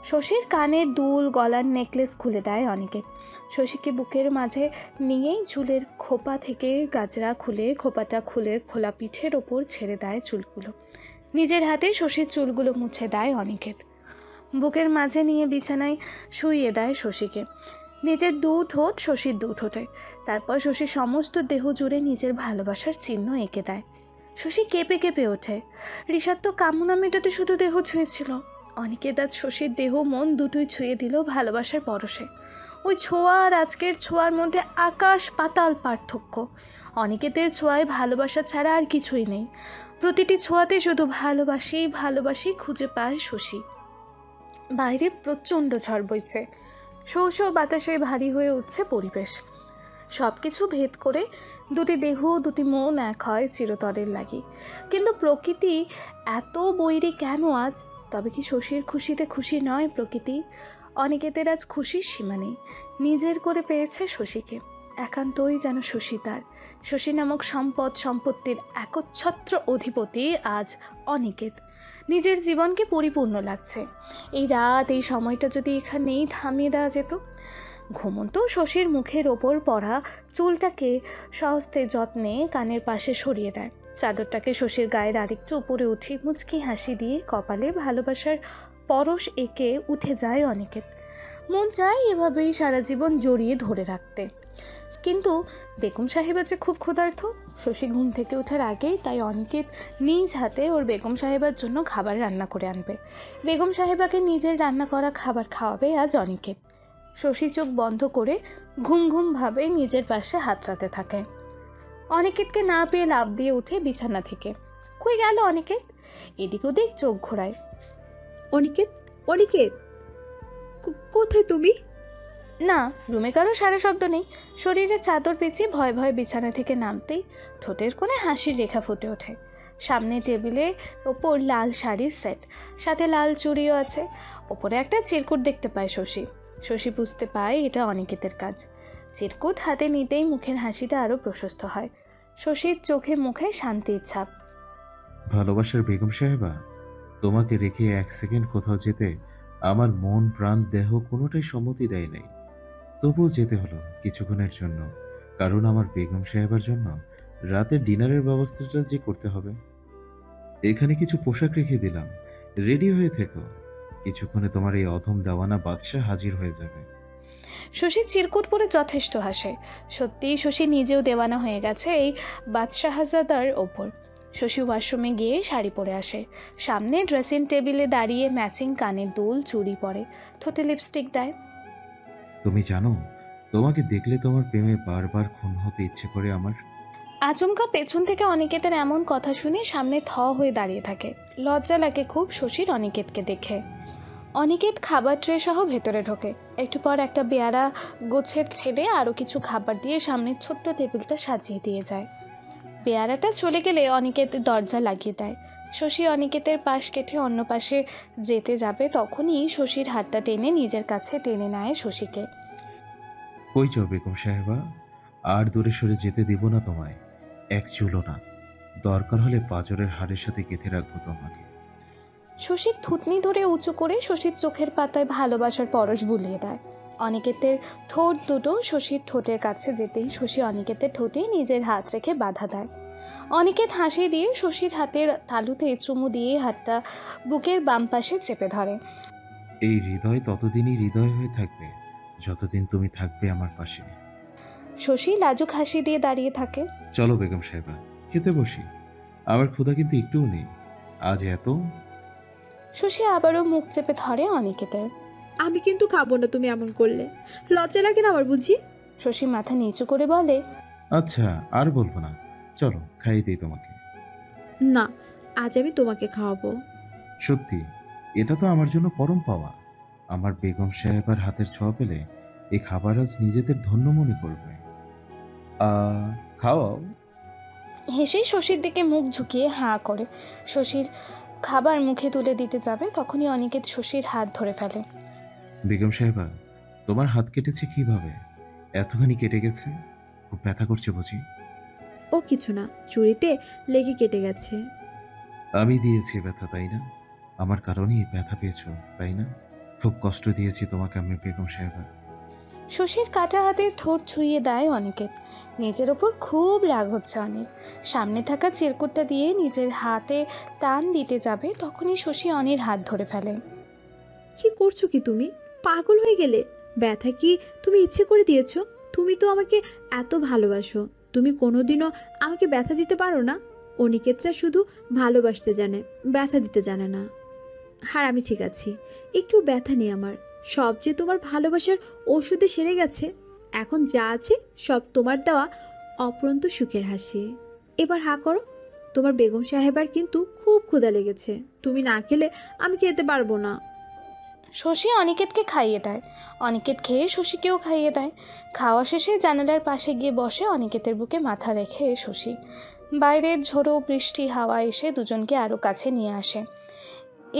শশীর কানের দুল, গলার নেকলেস খুলে দেয় অনিকেত। শশীকে বুকের মাঝে নিয়েই চুলের খোপা থেকে গাজরা খুলে খোপাটা খুলে খোলা পিঠের ওপর ছেড়ে দেয় চুলগুলো। নিজের হাতে শশীর চুলগুলো মুছে দেয় অনিকেত। বুকের মাঝে নিয়ে বিছানায় শুইয়ে দেয় শশীকে। নিজের দু ঠোঁট শশীর দু ঠোঁটে, তারপর শশীর সমস্ত দেহ জুড়ে নিজের ভালোবাসার চিহ্ন এঁকে দেয়। শশী কেঁপে কেঁপে ওঠে। ঋষার তো কামনা মেটাতে শুধু দেহ ছুঁয়েছিল, অনিকেত আজ শশীর দেহ মন দুটোই ছুঁয়ে দিল ভালোবাসার পরশে। ওই ছোঁয়া আর আজকের ছোঁয়ার মধ্যে আকাশ পাতাল পার্থক্য। অনিকেতের ছোঁয়ায় ভালোবাসা ছাড়া আর কিছুই নেই। প্রতিটি ছোঁয়াতে শুধু ভালোবাসি ভালোবাসি খুঁজে পায় শশী। বাইরে প্রচণ্ড ঝড় বইছে, শো শো বাতাসে ভারী হয়ে উঠছে পরিবেশ। সব কিছু ভেদ করে দুটি দেহ দুটি মন এক হয় চিরতরের লাগি। কিন্তু প্রকৃতি এত বৈরী কেন আজ? তবে কি শশীর খুশিতে খুশি নয় প্রকৃতি? অনিকেতের আজ খুশির সীমা নেই। নিজের করে পেয়েছে শশীকে, একান্তই যেন শশী তার। শশী নামক সম্পদ সম্পত্তির একচ্ছত্র অধিপতি আজ অনিকেত। নিজের জীবনকে পরিপূর্ণ লাগছে। এই রাত, এই সময়টা যদি এখানেই থামিয়ে দেওয়া যেত। ঘুমন্ত শশীর মুখের ওপর পড়া চুলটাকে সহস্তে যত্নে কানের পাশে সরিয়ে দেয়। চাদরটাকে শশীর গায়ের আরেকটু উপরে উঠে মুচকি হাসি দিয়ে কপালে ভালোবাসার পরশ এঁকে উঠে যায় অনিকেত। মন চায় এভাবেই সারা জীবন জড়িয়ে ধরে রাখতে। কিন্তু বেগম সাহেবা যে খুব ক্ষুধার্ত। শশী ঘুম থেকে ওঠার আগেই তাই অনিকেত নিজ হাতে ওর বেগম সাহেবার জন্য খাবার রান্না করে আনবে। বেগম সাহেবাকে নিজের রান্না করা খাবার খাওয়াবে আজ অনিকেত। শশী চোখ বন্ধ করে ঘুম ঘুম ভাবে নিজের পাশে হাত রাখতে থাকে। অনিকেতকে না পেয়ে লাফ দিয়ে উঠে বিছানা থেকে। কই গেল অনিকেত? এদিক ওদিক চোখ ঘোরায়। অনিকেত, অনিকেত, কোথায় তুমি? না, রুমে কারো সারা শব্দ নেই। শরীরে চাদর পেঁচিয়ে ভয় ভয় বিছানা থেকে নামতেই ঠোঁটের কোণে হাসির রেখা ফুটে ওঠে। সামনে টেবিলে ওপর লাল শাড়ির সেট, সাথে লাল চুড়িও আছে। ওপরে একটা চিরকুট দেখতে পায় শশী। শশী বুঝতে পায় এটা অনিকেতের কাজ। চিরকুট হাতে নিতেই মুখের হাসিটা আরও প্রশস্ত হয়। শশীর চোখে মুখে শান্তির ছাপ। ভালোবাসার বেগম সাহেবা, তোমাকে রেখে এক সেকেন্ড কোথাও যেতে আমার মন প্রাণ দেহ কোনোটাই সম্মতি দেয় নাই। তবুও যেতে হলো কিছুক্ষণের জন্য, কারণ আমার বেগম সাহেবার জন্য রাতের ডিনারের ব্যবস্থাটা যে করতে হবে। এখানে কিছু পোশাক রেখে দিলাম, রেডি হয়ে থেকো। কিছুক্ষণে তোমার এই অধম দেওয়ানা বাদশাহ হাজির হয়ে যাবে। শশী চিরকুট পরে যথেষ্ট হাসে। সত্যিই শশী নিজেও দেওয়ানা হয়ে গেছে এই বাদশাহজাদার ওপর। শশী ওয়াশরুমে গিয়ে শাড়ি পরে আসে। সামনে ড্রেসিং টেবিলে দাঁড়িয়ে ম্যাচিং কানের দুল চুড়ি পরে, ঠোঁটে লিপস্টিক দেয়। তুমি জানো, তোমাকে দেখলে তোমার প্রেমে বারবার খুন হতে ইচ্ছে করে আমার। আচমকা পেছন থেকে অনিকেতের এমন কথা শুনে সামনে থ হয়ে দাঁড়িয়ে থাকে। লজ্জা লাগে খুব শশীর অনিকেতকে দেখে। অনিকেত খাবার ট্রে সহ ভেতরে ঢোকে। একটু পর একটা বেয়ারা গোছের ছেলে আরও কিছু খাবার দিয়ে সামনের ছোট্ট টেবিলটা সাজিয়ে দিয়ে যায়। বেয়ারাটা চলে গেলে অনিকেত দরজা লাগিয়ে দেয়। শশী অনিকেতের পাশ কেটে অন্য পাশে যেতে যাবে, তখনই শশীর হাতটা টেনে নিজের কাছে টেনে নেয় শশীকে। কই যাও বেগম সাহেবা? আর দূরে সরে যেতে দিব না তোমায়, এক চুলো না। দরকার হলে পাঁজরের হাড়ের সাথে গেঁথে রাখবো তোমাকে। শশীর থুতনি ধরে উঁচু করে শশীর চোখের পাতায় ভালোবাসার পরশ বুলিয়ে দেয়। অনিকেতের ঠোঁট দুটো শশীর ঠোঁটের কাছে যেতেই শশী অনিকেতের ঠোঁটে নিজের হাত রেখে বাধা দেয়। অনিকেত হাসি দিয়ে শশীর হাতের তালুতে চুমু দিয়ে হাতটা বুকের বাম পাশে চেপে ধরে। এই হৃদয় ততদিনই হৃদয় হয়ে থাকবে যতদিন তুমি থাকবে আমার পাশে। শশী লাজুক হাসি দিয়ে দাঁড়িয়ে থাকে। চলো বেগম সাহেবা, খেতে বসি। আমার ক্ষুধা কিন্তু একটুও নেই আজ এত। শশী আবারও মুখ চেপে ধরে অনিকেতের। আমি কিন্তু খাবো না তুমি এমন করলে। লজ্জা লাগে না আমার বুঝি? শশী মাথা নিচু করে বলে, আচ্ছা আর বলবো না, চলো খাইয়ে দিই তোমাকে। না, আজ আমি তোমাকে খাওয়াবো। সত্যি, এটা তো আমার জন্য পরম পাওয়া। আমার বেগম সাহেবার হাতের ছোঁয়া পেলে এই খাবার আজ নিজেদের ধন্য মনে করবে। খাওয়াও। হেসেই শশীর দিকে মুখ ঝুঁকিয়ে হাঁ করে শশীর খাবার মুখে তুলে দিতে যাবে, তখনই অনিকেত শশীর হাত ধরে ফেলে। বেগম সাহেবা, তোমার হাত কেটেছে কিভাবে? এতখানি কেটে গেছে? খুব ব্যথা করছে বুঝি? ও কিছু না, চুরিতে লেগে কেটে গেছে। আমি দিয়েছি ব্যথা, তাই না? আমার কারণেই ব্যথা পেয়েছো, তাই না? খুব কষ্ট দিয়েছি তোমাকে আমি বেগম সাহেবা। শশীর কাটা হাতে ঠোঁট ছুঁয়ে দেয় অনিকেত। নিজের ওপর খুব রাগ হচ্ছে অনির। সামনে থাকা চিরকুটটা দিয়ে নিজের হাতে টান দিতে যাবে, তখনই শশী অনির হাত ধরে ফেলে। কি করছো কি তুমি? পাগল হয়ে গেলে? ব্যথা কি তুমি ইচ্ছে করে দিয়েছো? তুমি তো আমাকে এত ভালোবাসো, তুমি কোনোদিনও আমাকে ব্যথা দিতে পারো না। অনিকেতরা শুধু ভালোবাসতে জানে, ব্যথা দিতে জানে না। আর আমি ঠিক আছি, একটু ব্যথা নেই আমার। সব যে তোমার ভালোবাসার ওষুধে সেরে গেছে। এখন যা আছে সব তোমার দেওয়া অপরন্ত সুখের হাসি। এবার হা করো। তোমার বেগম সাহেবার কিন্তু খুব ক্ষুধা লেগেছে, তুমি না খেলে আমি খেতে পারবো না। শশী অনিকেতকে খাইয়ে দেয়, অনিকেত খেয়ে শশীকেও খাইয়ে দেয়। খাওয়া শেষে জানালার পাশে গিয়ে বসে অনিকেতের বুকে মাথা রেখে শশী। বাইরের ঝোড়ো বৃষ্টি হাওয়া এসে দুজনকে আরও কাছে নিয়ে আসে।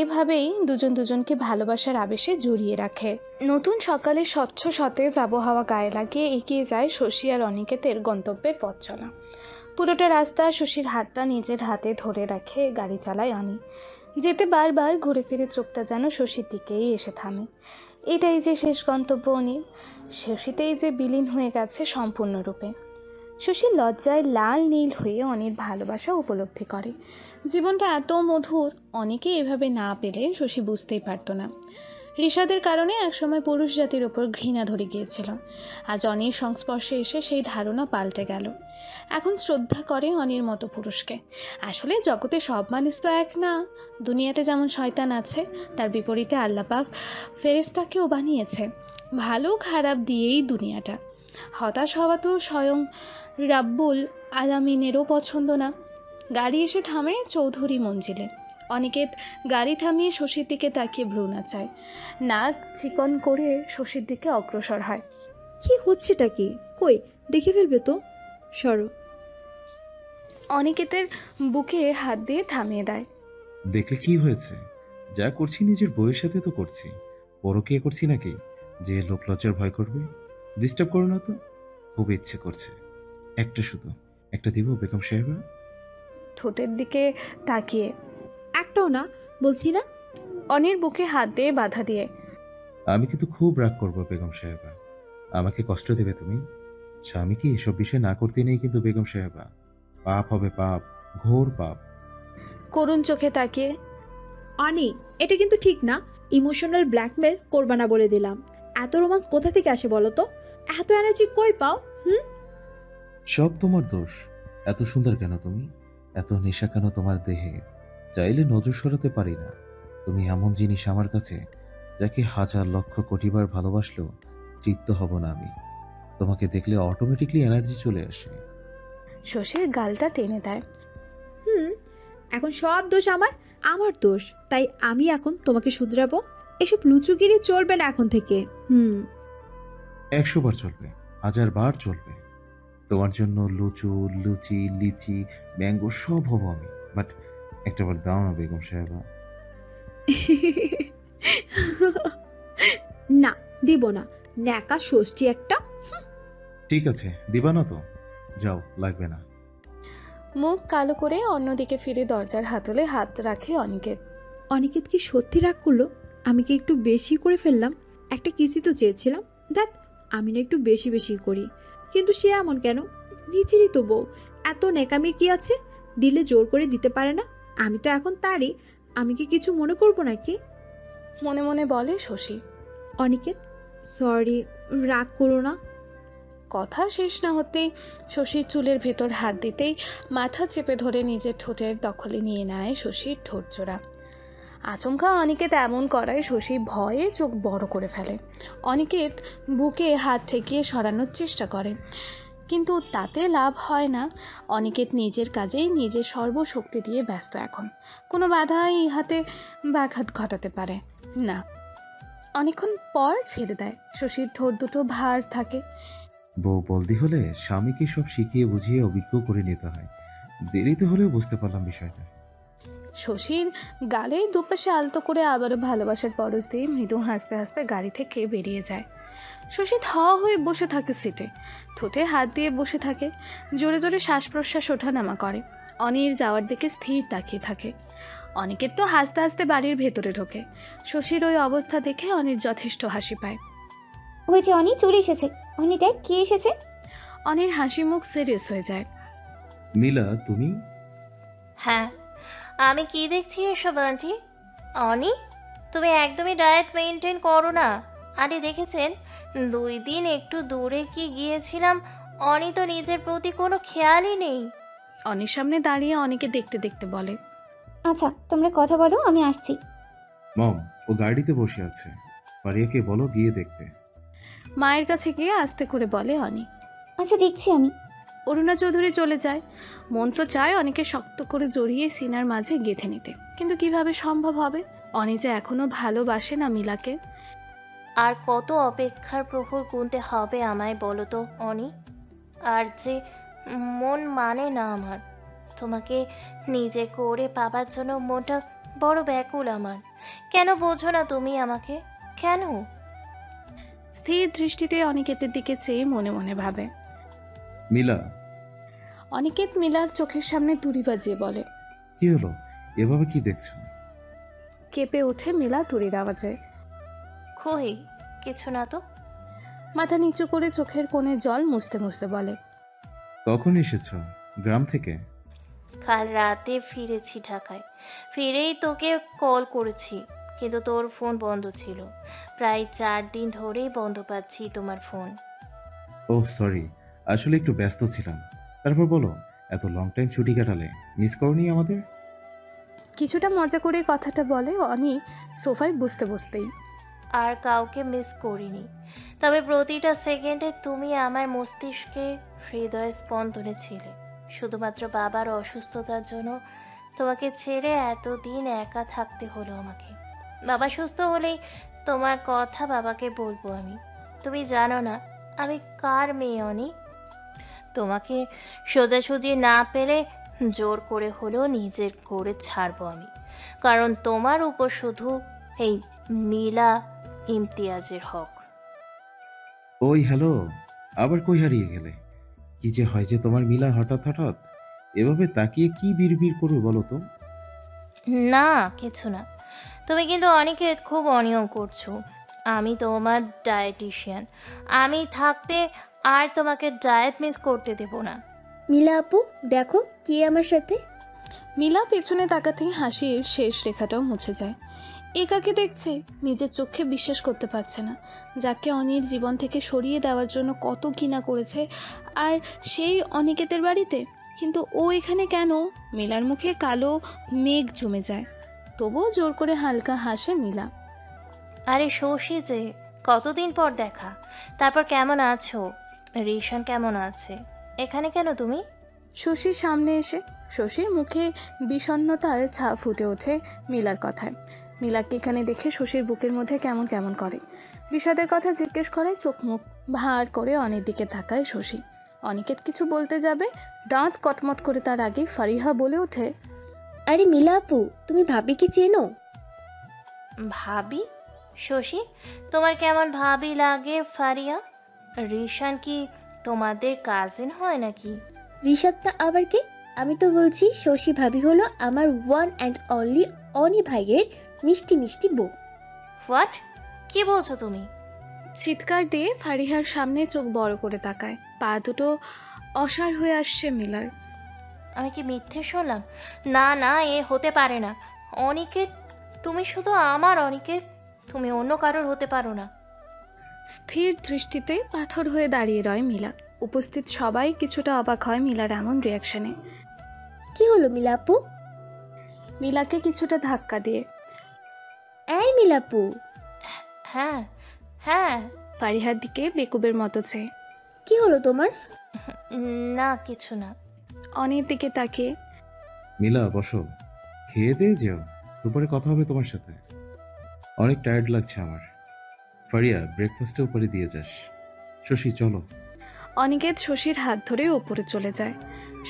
এভাবেই দুজন দুজনকে ভালোবাসার আবেশে জড়িয়ে রাখে। নতুন সকালে স্বচ্ছ সতেজ আবহাওয়া গায়ে লাগিয়ে এগিয়ে যায় শশী আর অনিকেতের গন্তব্যের পথ চলা। পুরোটা রাস্তা শশীর হাতটা নিজের হাতে ধরে রেখে গাড়ি চালায় অনি। যেতে বারবার ঘুরে ফিরে চোখটা যেন শশীর দিকেই এসে থামে। এটাই যে শেষ গন্তব্য অনির, শশীতেই যে বিলীন হয়ে গেছে সম্পূর্ণরূপে। শশী লজ্জায় লাল নীল হয়ে অনির ভালোবাসা উপলব্ধি করে। জীবনটা এত মধুর, অনেকে এভাবে না পেলে শশী বুঝতেই পারত না। ঋষাদের কারণে একসময় পুরুষ জাতির ওপর ঘৃণা ধরে গিয়েছিল, আজ অনির সংস্পর্শে এসে সেই ধারণা পাল্টে গেল। এখন শ্রদ্ধা করে অনির মতো পুরুষকে। আসলে জগতে সব মানুষ তো এক না। দুনিয়াতে যেমন শয়তান আছে, তার বিপরীতে আল্লাহ পাক ফেরেশতাকেও বানিয়েছে। ভালো খারাপ দিয়েই দুনিয়াটা। হতাশ হওয়া তো স্বয়ং রাব্বুল আলামিনেরও পছন্দ না। গাড়ি এসে থামে চৌধুরী মঞ্জিলে। অনিকেত গাড়ি থামিয়ে শশীর দিকে তাকিয়ে ভ্রু নাচায়, নাক চিকন করে শশীর দিকে অগ্রসর হয়। কি হচ্ছেটা কি? কই দেখে ফেলবে তো, সরো। অনিকেতের বুকে হাত দিয়ে থামিয়ে দেয়। দেখলে কি হয়েছে? যা করছি নিজের বউয়ের সাথে তো করছি, পরকীয়া করছি নাকি যে লোক লজ্জার ভয় করবে? ডিস্টার্ব করো না তো, খুব ইচ্ছে করছে। একটা শুধু একটা দিব বেগম সাহেবা। ঠোঁটের দিকে তাকিয়ে। একটাও না বলছি না। অনির বুকে হাত দিয়ে বাধা দিয়ে। আমি কিন্তু খুব রাগ করবো বেগম সাহেবা, আমাকে কষ্ট দেবে তুমি। স্বামীকে এসব বিষয় না করতে নেই কিন্তু বেগম সাহেবা, পাপ হবে, পাপ, ঘোর পাপ। করুণ চোখে তাকিয়ে। অনি, এটা কিন্তু ঠিক না। ইমোশনাল ব্ল্যাকমেল করবা না বলে দিলাম। এত রোমান্স কোথা থেকে আসে বলো তো? এত এনার্জি কই পাও? সব তোমার দোষ। এত সুন্দর কেন তুমি? এত নেশা কেন তোমার দেহে? চাইলে নজর সরাতে পারি না। তুমি এমন জিনিস আমার কাছে, যাকে হাজার লক্ষ কোটিবার ভালোবাসলেও তৃপ্ত হব না আমি। তোমাকে দেখলে অটোমেটিকলি এনার্জি চলে আসে। শশীর গালটা টেনে দেয়। এখন সব দোষ আমার, আমার দোষ। তাই আমি এখন তোমাকে শুধরাবো। এসব লুচুগিরি চলবে না এখন থেকে। 100 বার চলবে, 1000 বার চলবে। তোমার জন্য লুচু, লুচি, লিচি, ম্যাঙ্গো সব হবো আমি। বাট একটা বার দাও না বেগম সাহেবা। না, দিব না। ন্যাকা ষষ্ঠী একটা। ঠিক আছে, দিবা না তো? যাও, লাগবে না। মুখ কালো করে অন্যদিকে ফিরে দরজার হাতলে হাত রাখে অনিকেত। অনিকেত কি সত্যি রাগ করলো? আমি কি একটু বেশি করে ফেললাম? একটা কিসি তো চেয়েছিলাম। দেখ, আমি না একটু বেশি বেশি করি, কিন্তু সে এমন কেন? নিচেরই তো বউ, এত নেকামির কি আছে? দিলে জোর করে দিতে পারে না। আমি তো এখন তারই, আমি কি কিছু মনে করবো নাকি? মনে মনে বলে শশী। অনিকেত, সরি, রাগ করো না। কথা শেষ না হতেই শশীর চুলের ভেতর হাত দিতেই মাথা চেপে ধরে নিজের ঠোঁটের দখলে নিয়ে নেয় শশীর ঠোঁট জোড়া। আচমকা অনিকেত এমন করায় শশী ভয়ে চোখ বড় করে ফেলে। অনিকেত বুকে হাত ঠেকিয়ে সরানোর চেষ্টা করে, কিন্তু তাতে লাভ হয় না। অনিকেত নিজের কাজেই নিজের সর্বশক্তি দিয়ে ব্যস্ত। এখন কোনো বাধাই হাতে ব্যাঘাত ঘটাতে পারে না। অনেকক্ষণ পর ছেড়ে দেয়। শশীর ঠোঁট দুটো ভার থাকে। বউ বলদি হলে স্বামীকে সব শিখিয়ে বুঝিয়ে অভিজ্ঞ করে নিতে হয়। দেরিতে হলেও বুঝতে পারলাম বিষয়টা। শশীর গালের দুপাশে আলতো করে আবারও ভালোবাসার পরশ দিয়ে মৃদু হাসতে হাসতে গাড়ি থেকে বেরিয়ে যায়। শশী থ হয়ে বসে থাকে সিটে, ঠোঁটে হাত দিয়ে বসে থাকে। জোরে জোরে শ্বাস প্রশ্বাস ওঠানামা করে। অনির যাওয়ার দিকে স্থির তাকিয়ে থাকে। অনিকের তো হাসতে হাসতে বাড়ির ভেতরে ঢোকে। শশীর ওই অবস্থা দেখে অনির যথেষ্ট হাসি পায়। ওই যে অনি চলে এসেছে। অনি দেখ কে এসেছে। অনির হাসি মুখ সিরিয়াস হয়ে যায়। মিলা, তুমি? হ্যাঁ, আমি কি দেখছি এসব আন্টি? অনি, তুমি একদমই ডায়েট মেনটেন করো না। আন্টি দেখেছেন, 2 দিন একটু দূরে কি গিয়েছিলাম, অনি তো নিজের প্রতি কোনো খেয়ালই নেই। অনির সামনে দাঁড়িয়ে অনিকে দেখতে দেখতে বলে, আচ্ছা তোমরা কথা বলো, আমি আসছি। মম, ও গাড়িতে বসে আছে, ফারিয়াকে বলো গিয়ে দেখতে। মায়ের কাছে গিয়ে আস্তে করে বলে অনি। আচ্ছা দেখছি আমি। অরুণা চৌধুরী চলে যায়। মন তো চায় অনেকে শক্ত করে জড়িয়ে সিনার মাঝে গেঁথে নিতে, কিন্তু কিভাবে সম্ভব হবে? অনি যে এখনো ভালোবাসে না মিলাকে। আর কত অপেক্ষার প্রহর গুনতে হবে আমায় বলো তো অনি? আর যে মন মানে না আমার। তোমাকে নিজে করে পাবার জন্য মনটা বড় ব্যাকুল আমার। কেন বোঝো না তুমি আমাকে? কেন? স্থির দৃষ্টিতে অনিকেতের দিকে চেয়ে মনে মনে ভাবে। মিলা। অনিকেত মিলার চোখের সামনে তুড়ি বাজিয়ে বলে, কি হলো, এভাবে কি দেখছো? কেঁপে ওঠে মিলা তুড়ির আওয়াজে। কই কিছু না তো। মাথা নিচু করে চোখের কোণে জল মুছতে মুছতে বলে, কখন এসেছো? গ্রাম থেকে? কাল রাতে ফিরেছি ঢাকায়। ফিরেই তোকে কল করেছি, কিন্তু তোর ফোন বন্ধ ছিল। প্রায় 4 দিন ধরেই বন্ধ পাচ্ছি তোমার ফোন। ও সরি, আসলে একটু ব্যস্ত ছিলাম। তারপর বলো, এত লং টাইম ছুটি কাটালে, মিস করনি আমাদের? কিছুটা মজা করে কথাটা বলে অনি সোফায় বসতে বসতেই। আর কাউকে মিস করিনি, তবে প্রতিটা সেকেন্ডে তুমি আমার মস্তিষ্কে হৃদয় স্পন্দনে ছিলে। শুধুমাত্র বাবার অসুস্থতার জন্য তোমাকে ছেড়ে এতদিন একা থাকতে হলো আমাকে। বাবা সুস্থ হলেই তোমার কথা বাবাকে বলবো আমি। তুমি জানো না আমি কার মেয়ে অনি। তোমাকে সোজাসুজি না পেলে জোর করে হলেও নিজের করে ছাড়বো আমি, কারণ তোমার উপর শুধু এই মিলা ইমতিয়াজের হক। ওই হ্যালো, আবার কই হারিয়ে গেলে? কি যে হয় যে তোমার মিলা হঠাৎ হঠাৎ এভাবে তাকিয়ে কি বিড়বিড় করো বলো তো? না কিছু না। তুমি কিন্তু অনেকে খুব অনিয়ম করছো। আমি তোমার ডায়েটিশিয়ান, আমি থাকতে আর তোমাকে ডায়েট মিস করতে দেব না। মিলা আপু, দেখো কে আমার সাথে। মিলা পেছনে তাকাতেই হাসির শেষ রেখাটাও মুছে যায়। একাকে দেখছে, নিজের চোখে বিশ্বাস করতে পারছে না। যাকে অনির জীবন থেকে সরিয়ে দেওয়ার জন্য কত ঘৃণা করেছে, আর সেই অনিকেতের বাড়িতে। কিন্তু ও এখানে কেন? মিলার মুখে কালো মেঘ জমে যায়, তবুও জোর করে হালকা হাসে মিলা। আরে শশী যে, কতদিন পর দেখা। তারপর কেমন আছো? রিশান কেমন আছে? এখানে কেন তুমি? শশীর সামনে এসে শশীর মুখে বিষণ্ণতার ছাপ ফুটে ওঠে মিলার কথায়। মিলাকে এখানে দেখে শশীর বুকের মধ্যে কেমন কেমন করে। বিষাদের কথা জিজ্ঞেস করায় চোখ মুখ ভার করে অনেক দিকে তাকায় শশী। অনিকেত কিছু বলতে যাবে, দাঁত কটমট করে তার আগে ফারিহা বলে ওঠে, আরে মিলা আপু, তুমি ভাবিকে চেনো? ভাবি? শশী, তোমার কেমন ভাবি লাগে ফারিয়া? রিশান কি তোমাদের কাজিন হয় নাকি? রিশাদটা আবার কে? আমি তো বলছি শশী ভাবি হলো আমার ওয়ান অ্যান্ড অনলি অনি ভাইয়ের মিষ্টি মিষ্টি বউ। হোয়াট? কি বলছো তুমি? চিৎকার দিয়ে ফারিহার সামনে চোখ বড় করে তাকায়। পা দুটো অসাড় হয়ে আসছে মিলার। আমি কি মিথ্যে শুনলাম? না না, এ হতে পারে না। অনিকেত, তুমি শুধু আমার অনিকেত, তুমি অন্য কারোর হতে পারো না। স্থির দৃষ্টিতে পাথর হয়ে দাঁড়িয়ে রয় মিলা। উপস্থিত সবাই কিছুটা অবাক হয় মিলার এমন রিয়াকশনে। কি হলো মিলা আপু? মিলাকে কিছুটা ধাক্কা দিয়ে, এই মিলা আপু। হ্যাঁ হ্যাঁ। ফারিহার দিকে বেকুবের মতো চেয়ে, কি হলো তোমার? না কিছু না। অনির দিকে তাকিয়ে, মিলা বসো, খেয়ে দিয়ে যেও, দুপুরে কথা হবে তোমার সাথে। অনেক টায়ার্ড লাগছে আমার। ফারিয়া, ব্রেকফাস্টে উপরে দিয়ে যাস। শশী চলো। অনিকেত শশীর হাত ধরে ওপরে চলে যায়।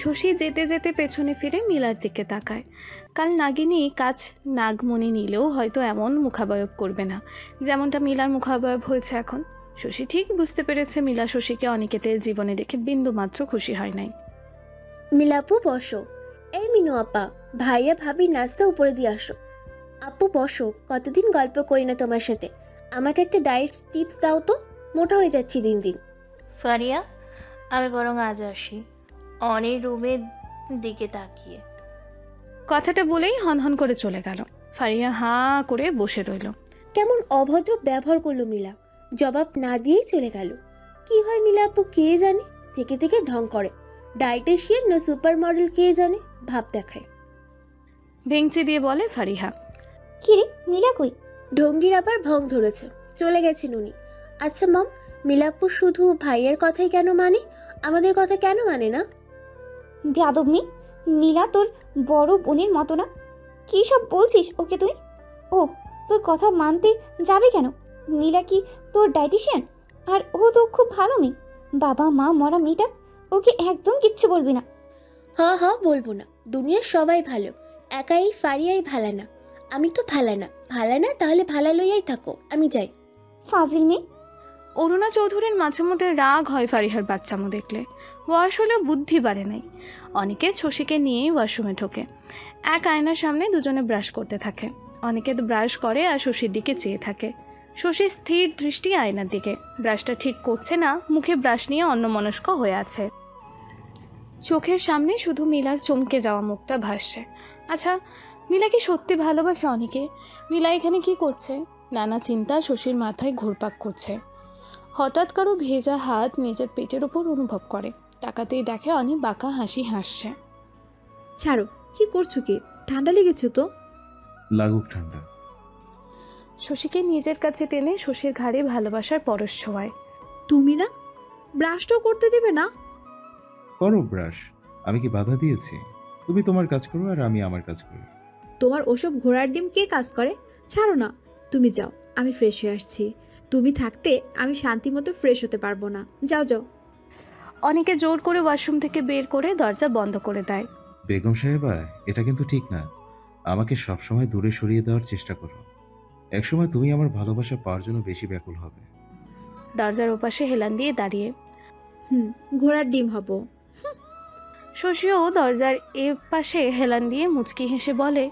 শশী যেতে যেতে পেছনে ফিরে মিলার দিকে তাকায়। কাল নাগিনী কাজ নাগমণি নিলেও হয়তো এমন মুখাবয়ব করবে না যেমনটা মিলার মুখাবয়ব হয়েছে এখন। শশী ঠিক বুঝতে পেরেছে মিলা শশীকে অনিকেতের জীবনে দেখে বিন্দু মাত্র খুশি হয় নাই। মিলা আপু বসো। এই মিনু আপা, ভাইয়া ভাবি নাস্তা উপরে দিয়ে আসো। আপু বসো, কতদিন গল্প করি না তোমার সাথে। আমাকে একটা ডায়েট টিপস দাও তো। মোটা হয়ে যাচ্ছি দিন দিন। ফারিয়া, আমি বরং আজ আসি। অনেক রুমের দিকে তাকিয়ে কথাটা বলেই হনহন করে চলে গেল। ফারিয়া হাঁ করে বসে রইল। কেমন অভদ্র ব্যবহার করলো মিলা, জবাব না দিয়েই চলে গেল। কি হয় মিলা আপু কে জানে, থেকে থেকে ঢং করে। ডায়েটিশিয়ান না সুপার মডেল কে জানে, ভাব দেখায়। ভেঙচি দিয়ে বলে ফারিহা। কি রে নীলা কই? ঢঙ্গির আবার ভং ধরেছে, চলে গেছেন উনি। আচ্ছা মম, মিলাপ্পু শুধু ভাইয়ের কথাই কেন মানে, আমাদের কথা কেন মানে না? বেয়াদব মেয়ে, নীলা তোর বড় বোনের মতো না। কী সব বলছিস ওকে তুই? ও তোর কথা মানতে যাবে কেন? নীলা কি তোর ডায়েটিশিয়ান? আর ও তো খুব ভালো মেয়ে, বাবা মা মরা মেয়েটা, ওকে একদম কিচ্ছু বলবি না। হ্যাঁ হ্যাঁ বলবো না, দুনিয়ার সবাই ভালো, একাই ফারিয়াই ভালা না। আমি তো ভালা না, ভালা না তাহলে ভালা লইয়াই থাকো, আমি যাই। ফাজিল মেয়ে। অরুণা চৌধুরীর মাঝে মধ্যে রাগ হয় ফারিহার বাচ্চামো দেখলে। বয়স হলেও বুদ্ধি বাড়ে নাই। অনিকেত শশীকে নিয়েই ওয়াশরুমে ঢোকে। এক আয়নার সামনে দুজনে ব্রাশ করতে থাকে। অনিকেত ব্রাশ করে আর শশীর দিকে চেয়ে থাকে। শশী স্থির দৃষ্টি আয়নার দিকে, ব্রাশটা ঠিক করছে না, মুখে ব্রাশ নিয়ে অন্যমনস্ক হয়ে আছে। চোখের সামনে শুধু মিলার চমকে যাওয়া মুখটা ভাসছে। আচ্ছা, মিলা কি সত্যি ভালোবাসে অনিকে? মিলা এখানে কি করছে? নানা চিন্তা শশীর মাথায় ঘুরপাক করছে। হঠাৎ কারো ভেজা হাত নিজের পেটের ওপর অনুভব করে। তাকাতেই দেখে অনি বাঁকা হাসি হাসছে। ছাড়ো, কি করছো কি? ঠান্ডা লেগেছে তো? লাগুক ঠান্ডা। শশীকে নিজের কাছে টেনে শশীর ঘাড়ে ভালোবাসার পরশ ছোঁয়ায়। তুমি না ব্রাশটাও করতে দেবে না? করো ব্রাশ, আমি কি বাধা দিয়েছি? তুমি তোমার কাজ করো আর আমি আমার কাজ করি। তোমার ওসব ঘোড়ার ডিম কে কাজ করে? ছাড়ো না, তুমি যাও, আমি ফ্রেশ হয়ে আসছি। তুমি থাকতে আমি শান্তি মতো ফ্রেশ হতে পারবো না। যাও যাও। অনিকে জোর করে ওয়াশরুম থেকে বের করে দরজা বন্ধ করে দেয়। বেগম সাহেবা, এটা কিন্তু ঠিক না। আমাকে সবসময় দূরে সরিয়ে দেওয়ার চেষ্টা করো। একসময় তুমি আমার ভালোবাসা পাওয়ার জন্য বেশি ব্যাকুল হবে। দরজার ওপাশে হেলান দিয়ে দাঁড়িয়ে। ঘোড়ার ডিম হব। শশীও দরজার এ পাশে হেলান দিয়ে মুচকি হেসে বলে।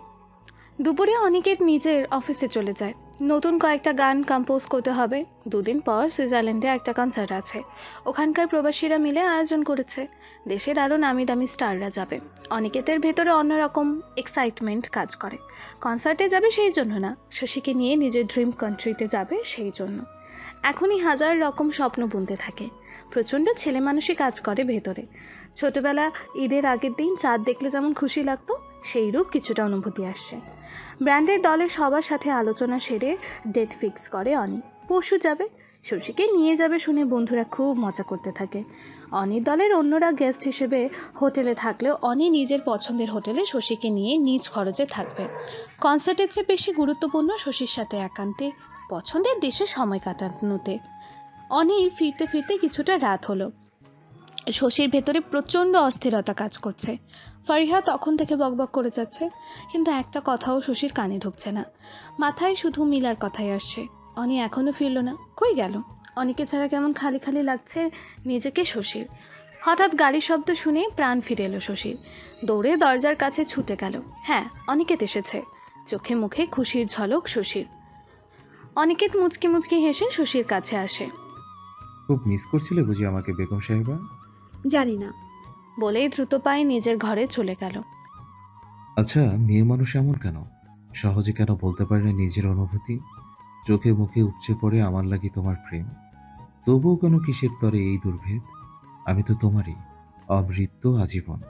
দুপুরে অনিকেত নিজের অফিসে চলে যায়। নতুন কয়েকটা গান কম্পোজ করতে হবে। দুদিন পর সুইজারল্যান্ডে একটা কনসার্ট আছে। ওখানকার প্রবাসীরা মিলে আয়োজন করেছে। দেশের আরও নামি দামি স্টাররা যাবে। অনিকেতের ভেতরে অন্যরকম এক্সাইটমেন্ট কাজ করে। কনসার্টে যাবে সেই জন্য না, শশীকে নিয়ে নিজের ড্রিম কান্ট্রিতে যাবে সেই জন্য। এখনই হাজার রকম স্বপ্ন বুনতে থাকে। প্রচণ্ড ছেলে মানুষই কাজ করে ভেতরে। ছোটবেলা ঈদের আগের দিন চাঁদ দেখলে যেমন খুশি লাগতো, সেইরূপ কিছুটা অনুভূতি আসছে। ব্র্যান্ডের দলের সবার সাথে আলোচনা সেরে ডেট ফিক্স করে অনি। পরশু যাবে। শশীকে নিয়ে যাবে শুনে বন্ধুরা খুব মজা করতে থাকে। অনির দলের অন্যরা গেস্ট হিসেবে হোটেলে থাকলেও অনি নিজের পছন্দের হোটেলে শশীকে নিয়ে নিজ খরচে থাকবে। কনসার্টের চেয়ে বেশি গুরুত্বপূর্ণ শশীর সাথে একান্তে পছন্দের দেশে সময় কাটানোতে। অনির ফিরতে ফিরতে কিছুটা রাত হলো। শশীর ভেতরে প্রচণ্ড অস্থিরতা কাজ করছে। ফারিহা তখন থেকে বকবক করে যাচ্ছে, কিন্তু একটা কথাও শশীর কানে ঢুকছে না। মাথায় শুধু মিলার কথাই আসছে। অনি এখনও ফিরল না, কই গেল? অনিকে ছাড়া কেমন খালি খালি লাগছে নিজেকে শশীর। হঠাৎ গাড়ির শব্দ শুনে প্রাণ ফিরে এলো শশীর। দৌড়ে দরজার কাছে ছুটে গেল। হ্যাঁ, অনিকেত এসেছে। চোখে মুখে খুশির ঝলক শশীর। অনিকেত মুচকি মুচকি হেসে শশীর কাছে আসে। খুব মিস করছিলে বুঝি আমাকে বেগম সাহেবা? জানি না, বলেই দ্রুত পায়ে নিজের ঘরে চলে গেল। আচ্ছা, মেয়ে মানুষ এমন কেন? সহজে কেন বলতে পারে না নিজের অনুভূতি? চোখে মুখে উপচে পড়ে আমার লাগি তোমার প্রেম, তবুও কেন কিসের তরে এই দুর্ভেদ? আমি তো তোমারই, অমৃত আজীবন।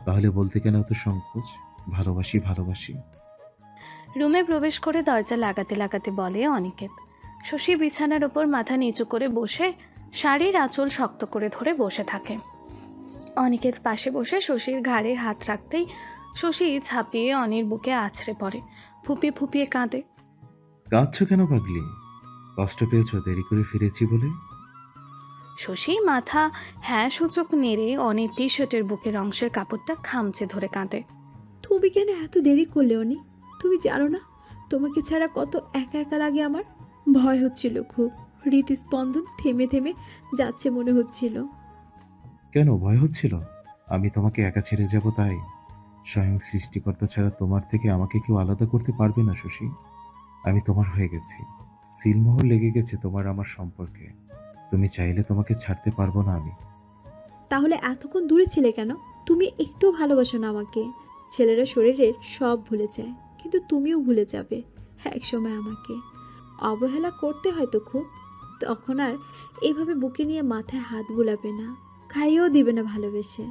তাহলে বলতে কেন এত সংকোচ? ভালোবাসি ভালোবাসি। রুমে প্রবেশ করে দরজা লাগাতে লাগাতে বলে অনিকেত। শশী বিছানার ওপর মাথা নিচু করে বসে শাড়ির আঁচল শক্ত করে ধরে বসে থাকে। অনিকেত পাশে বসে শশীর ঘাড়ে হাত রাখতেই শশী ঝাঁপিয়ে অনির বুকে আছড়ে পড়ে, ফুপিয়ে ফুপিয়ে কাঁদে। কাঁদছো কেন পাগলি? কষ্ট পেয়েছো দেরি করে ফিরেছি বলে? শশী মাথা হ্যাঁ সূচক নেড়ে অনির টি শার্টের বুকের অংশের কাপড়টা খামচে ধরে কাঁদে। তুমি কেন এত দেরি করলে অনি? তুমি জানো না তোমাকে ছাড়া কত একা একা লাগে আমার? ভয় হচ্ছিল খুব, হৃদস্পন্দন থেমে থেমে যাচ্ছে মনে হচ্ছিল। কেন ভয় হচ্ছিল? আমি তোমাকে একা ছেড়ে যাব তাই? স্বয়ং সৃষ্টিকর্তা ছাড়া তোমার থেকে আমাকে কেউ আলাদা করতে পারবে না শশী। আমি তোমার হয়ে গেছি, সিলমোহর লেগে গেছে তোমার আমার সম্পর্কে। তুমি চাইলে তোমাকে ছাড়তে পারবো না আমি। তাহলে এতক্ষণ দূরে ছিলে কেন? তুমি একটু ভালোবাসো না আমাকে। ছেলেরা শরীরের সব ভুলে যায়, কিন্তু তুমিও ভুলে যাবে একসময় আমাকে। অবহেলা করতে হয়তো খুব, তখন আর এইভাবে বুকে নিয়ে মাথায় হাত বুলাবে না, খাইয়েও দিবে না ভালোবেসে।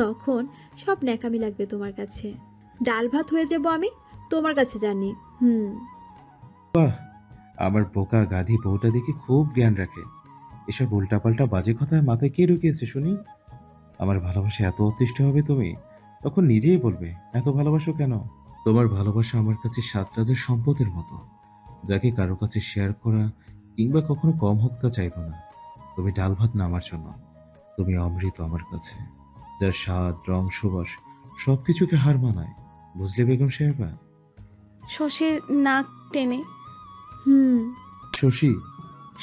তখন সব ন্যাকামি লাগবে তোমার কাছে। ডাল ভাত হয়ে যাব আমি তোমার কাছে, জানি। বাহ, আমার বোকা গাধি বউটা দেখি খুব জ্ঞান রাখে। এসব উল্টাপাল্টা বাজে কথা মাথায় কে ঢুকিয়েছে শুনি? আমার ভালোবাসা এত অতিষ্ঠ হবে তুমি, তখন নিজেই বলবে এত ভালোবাসো কেন। তোমার ভালোবাসা আমার কাছে 7 রাজার সম্পদের মতো, যাকে কারো কাছে শেয়ার করা কিংবা কখনো কম হোক তা চাইবো না। তুমি ডাল ভাত না আমার জন্য, তুমি অমৃত আমার কাছে, যার স্বাদ, রং, সুবাস সবকিছুকে হার মানায়। বুঝলে বেগম সাহেবা? শশীর নাক টেনে শশী।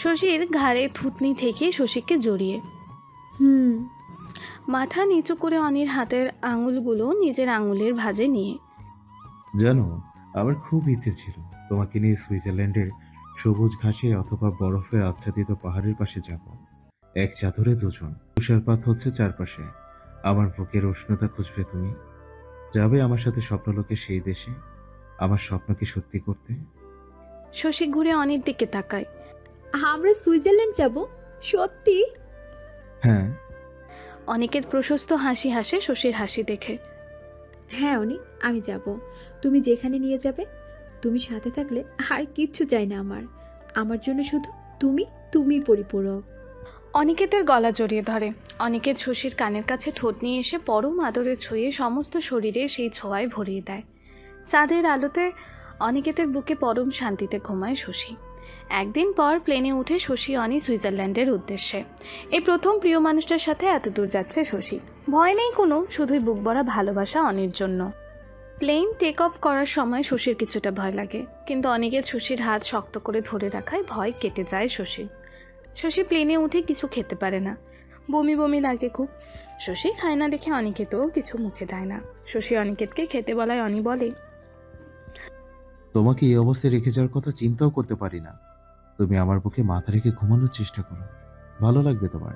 শশীর ঘাড়ে থুতনি থেকে শশীকে জড়িয়ে মাথা নিচু করে অনির হাতের আঙুলগুলো নিজের আঙুলের ভাঁজে নিয়ে। জানো, আমার খুব ইচ্ছে ছিল তোমাকে নিয়ে সুইজারল্যান্ডের সবুজ ঘাসে অথবা বরফে আচ্ছাদিত পাহাড়ের পাশে যাব। এক চাদরে দুজন, তুষারপাত হচ্ছে চারপাশে, আমার বুকের উষ্ণতা খুঁজবে তুমি। যাবে আমার সাথে স্বপ্নলোকে, সেই দেশে আমার স্বপ্নকে সত্যি করতে। শশী ঘুরে অনির দিকে তাকায়। আমরা সুইজারল্যান্ড যাব? সত্যি? হ্যাঁ। অনিকেত প্রশস্ত হাসি হাসে শশীর হাসি দেখে। হ্যাঁ অনি, আমি যাব। তুমি যেখানে নিয়ে যাবে। তুমি সাথে থাকলে আর কিচ্ছু চাই না আমার। আমার জন্য শুধু তুমি, তুমি পরিপূরক। অনিকেতের গলা জড়িয়ে ধরে। অনিকেত শশীর কানের কাছে ঠোঁট নিয়ে এসে পরম আদরে ছুঁয়ে সমস্ত শরীরে সেই ছোঁয়ায় ভরিয়ে দেয়। চাঁদের আলোতে অনিকেতের বুকে পরম শান্তিতে ঘুমায় শশী। একদিন পর প্লেনে উঠে শশী অনি সুইজারল্যান্ডের উদ্দেশ্যে। এই প্রথম প্রিয় মানুষটার সাথে এত দূর যাচ্ছে শশী। ভয় নেই কোনো, শুধুই বুক ভরা ভালোবাসা অনির জন্য। প্লেন টেক অফ করার সময় শশীর কিছুটা ভয় লাগে, কিন্তু অনিকেত শশীর হাত শক্ত করে ধরে রাখায় ভয় কেটে যায় শশীর। শশী প্লেনে উঠে কিছু খেতে পারে না, বমি বমি লাগে খুব। শশী খায় না দেখে অনিকেতও কিছু মুখে দেয় না। শশী অনিকেতকে খেতে বলায় অনি বলে, তোমাকে এই অবস্থায় রেখে যাওয়ার কথা চিন্তাও করতে পারি না। তুমি আমার বুকে মাথা রেখে ঘুমানোর চেষ্টা করো, ভালো লাগবে তোমার।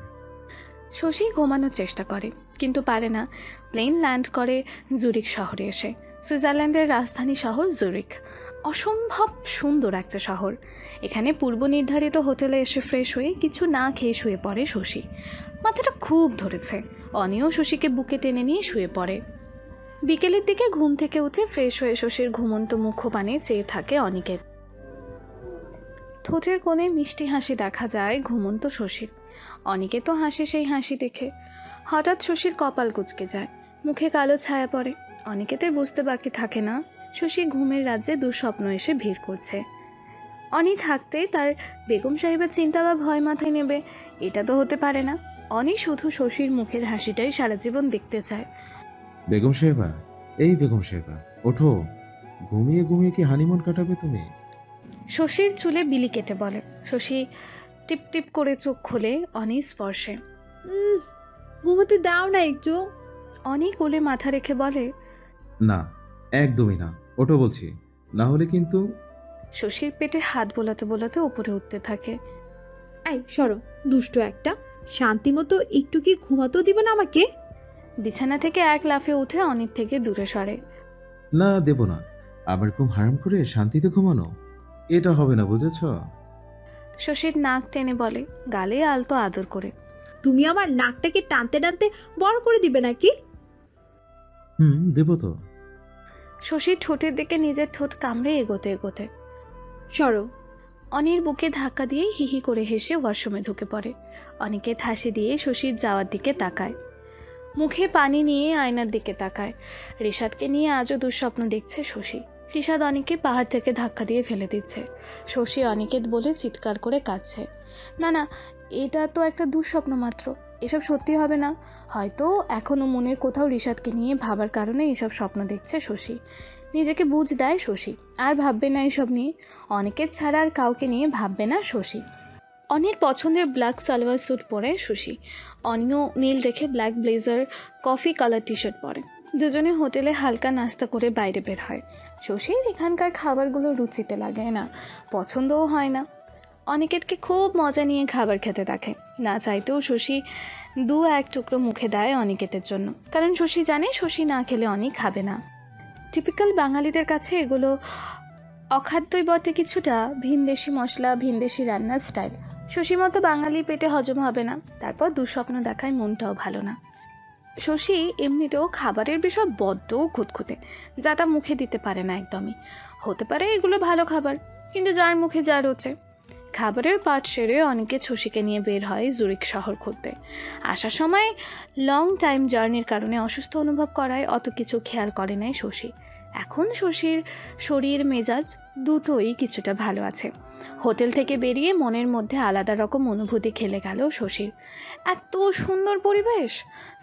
শশী ঘুমানোর চেষ্টা করে, কিন্তু পারে না। প্লেন ল্যান্ড করে জুরিক শহরে এসে। সুইজারল্যান্ডের রাজধানী শহর জুরিক। অসম্ভব সুন্দর একটা শহর। এখানে পূর্ব নির্ধারিত হোটেলে এসে ফ্রেশ হয়ে কিছু না খেয়ে শুয়ে পড়ে শশী। মাথাটা খুব ধরেছে। অনিও শশীকে বুকে টেনে নিয়ে শুয়ে পড়ে। বিকেলের দিকে ঘুম থেকে উঠে ফ্রেশ হয়ে শশীর ঘুমন্ত মুখপানে চেয়ে থাকে অনিকেত। ঠোঁটের কোণে মিষ্টি হাসি দেখা যায় ঘুমন্ত শশীর। অনিকেতও হাসে সেই হাসি দেখে। হঠাৎ শশীর কপাল কুঁচকে যায়, মুখে কালো ছায়া পড়ে। অনিকেতের বুঝতে বাকি থাকে না শশী ঘুমের রাজ্যে দুঃস্বপ্ন এসে ভিড় করছে। অনি থাকতে তার বেগম সাহেবের চিন্তা বা ভয় মাথায় নেবে, এটা তো হতে পারে না। অনি শুধু শশীর মুখের হাসিটাই সারা জীবন দেখতে চায়। বেগম সাহেবা, এই বেগম সাহেবা, ওঠো। ঘুমিয়ে ঘুমিয়ে কি হানিমুন কাটাবে তুমি? শশীর চুলে বিলি কেটে বলে। শশী টিপ টিপ করে চোখ খোলে অনির স্পর্শে। ঘুমোতে দাও না একটু। অনি কোলে মাথা রেখে বলে, না, একদমই না, ওঠো বলছি, না হলে কিন্তু। শশীর পেটে হাত বোলাতে বোলাতে উপরে উঠতে থাকে। এই সরো, দুষ্ট একটা। শান্তি মতো একটু কি ঘুমাতেও দিবে না আমাকে? বিছানা থেকে এক লাফে উঠে অনির থেকে দূরে সরে। না, দেব না। আমার ঘুম হারাম করে শান্তিতে ঘুমানো, এটা হবে না, বুঝেছ? শশীর নাক টেনে বলে, গালে আলতো আদর করে। তুমি আমার নাকটাকে টানতে টানতে বড় করে দিবে নাকি? দেব তো। শশীর ঠোঁটের দিকে নিজের ঠোঁট কামড়ে এগোতে এগোতে। সরো। অনির বুকে ধাক্কা দিয়ে হিহি করে হেসে ওয়াশরুমে ঢুকে পড়ে। অনিকেত হাসি দিয়ে শশীর যাওয়ার দিকে তাকায়, মুখে পানি নিয়ে আয়নার দিকে তাকায়। রিশাদকে নিয়ে আজও দুঃস্বপ্ন দেখছে শশী। রিশাদ অনিকে পাহাড় থেকে ধাক্কা দিয়ে ফেলে দিচ্ছে। শশী অনিকেত বলে চিৎকার করে কাঁদছে। না না, এটা তো একটা দুঃস্বপ্ন মাত্র, এসব সত্যি হবে না। হয়তো এখনও মনের কোথাও রিশাদকে নিয়ে ভাবার কারণে এসব স্বপ্ন দেখছে শশী। নিজেকে বুঝ দেয় শশী, আর ভাববে না এসব নিয়ে। অনিকেত ছাড়া আর কাউকে নিয়ে ভাববে না শশী। অনির পছন্দের ব্ল্যাক সালোয়ার স্যুট পরে শশী। অনিও নীল রেখে black blazer, coffee colour T shirt পরে। দুজনে হোটেলে হালকা নাস্তা করে বাইরে বের হয়। শশীর এখানকার খাবারগুলো রুচিতে লাগে না, পছন্দও হয় না। অনিকেতকে খুব মজা নিয়ে খাবার খেতে দেখে। না চাইতেও শশী এক টুকরো মুখে দেয় অনিকেতের জন্য, কারণ শশী জানে শশী না খেলে অনেক খাবে না। টিপিক্যাল বাঙালিদের কাছে এগুলো অখাদ্যই বটে, কিছুটা ভিনদেশি মশলা, ভিনদেশি রান্নার স্টাইল। শশী মতো বাঙালি পেটে হজম হবে না, তারপর দুঃস্বপ্ন দেখায় মনটাও ভালো না। শশী এমনিতেও খাবারের বিষয় বড্ড খুঁতখুঁতে, যা তা মুখে দিতে পারে না একদমই। হতে পারে এগুলো ভালো খাবার, কিন্তু যার মুখে যা রোচে। খাবারের পাট সেরে অনেকে শশীকে নিয়ে বের হয় জুরিক শহর ঘুরতে। আসার সময় লং টাইম জার্নির কারণে অসুস্থ অনুভব করায় অত কিছু খেয়াল করে নাই শশী। এখন শশীর শরীর মেজাজ দুটোই কিছুটা ভালো আছে। হোটেল থেকে বেরিয়ে মনের মধ্যে আলাদা রকম অনুভূতি খেলে গেল শশীর। এত সুন্দর পরিবেশ,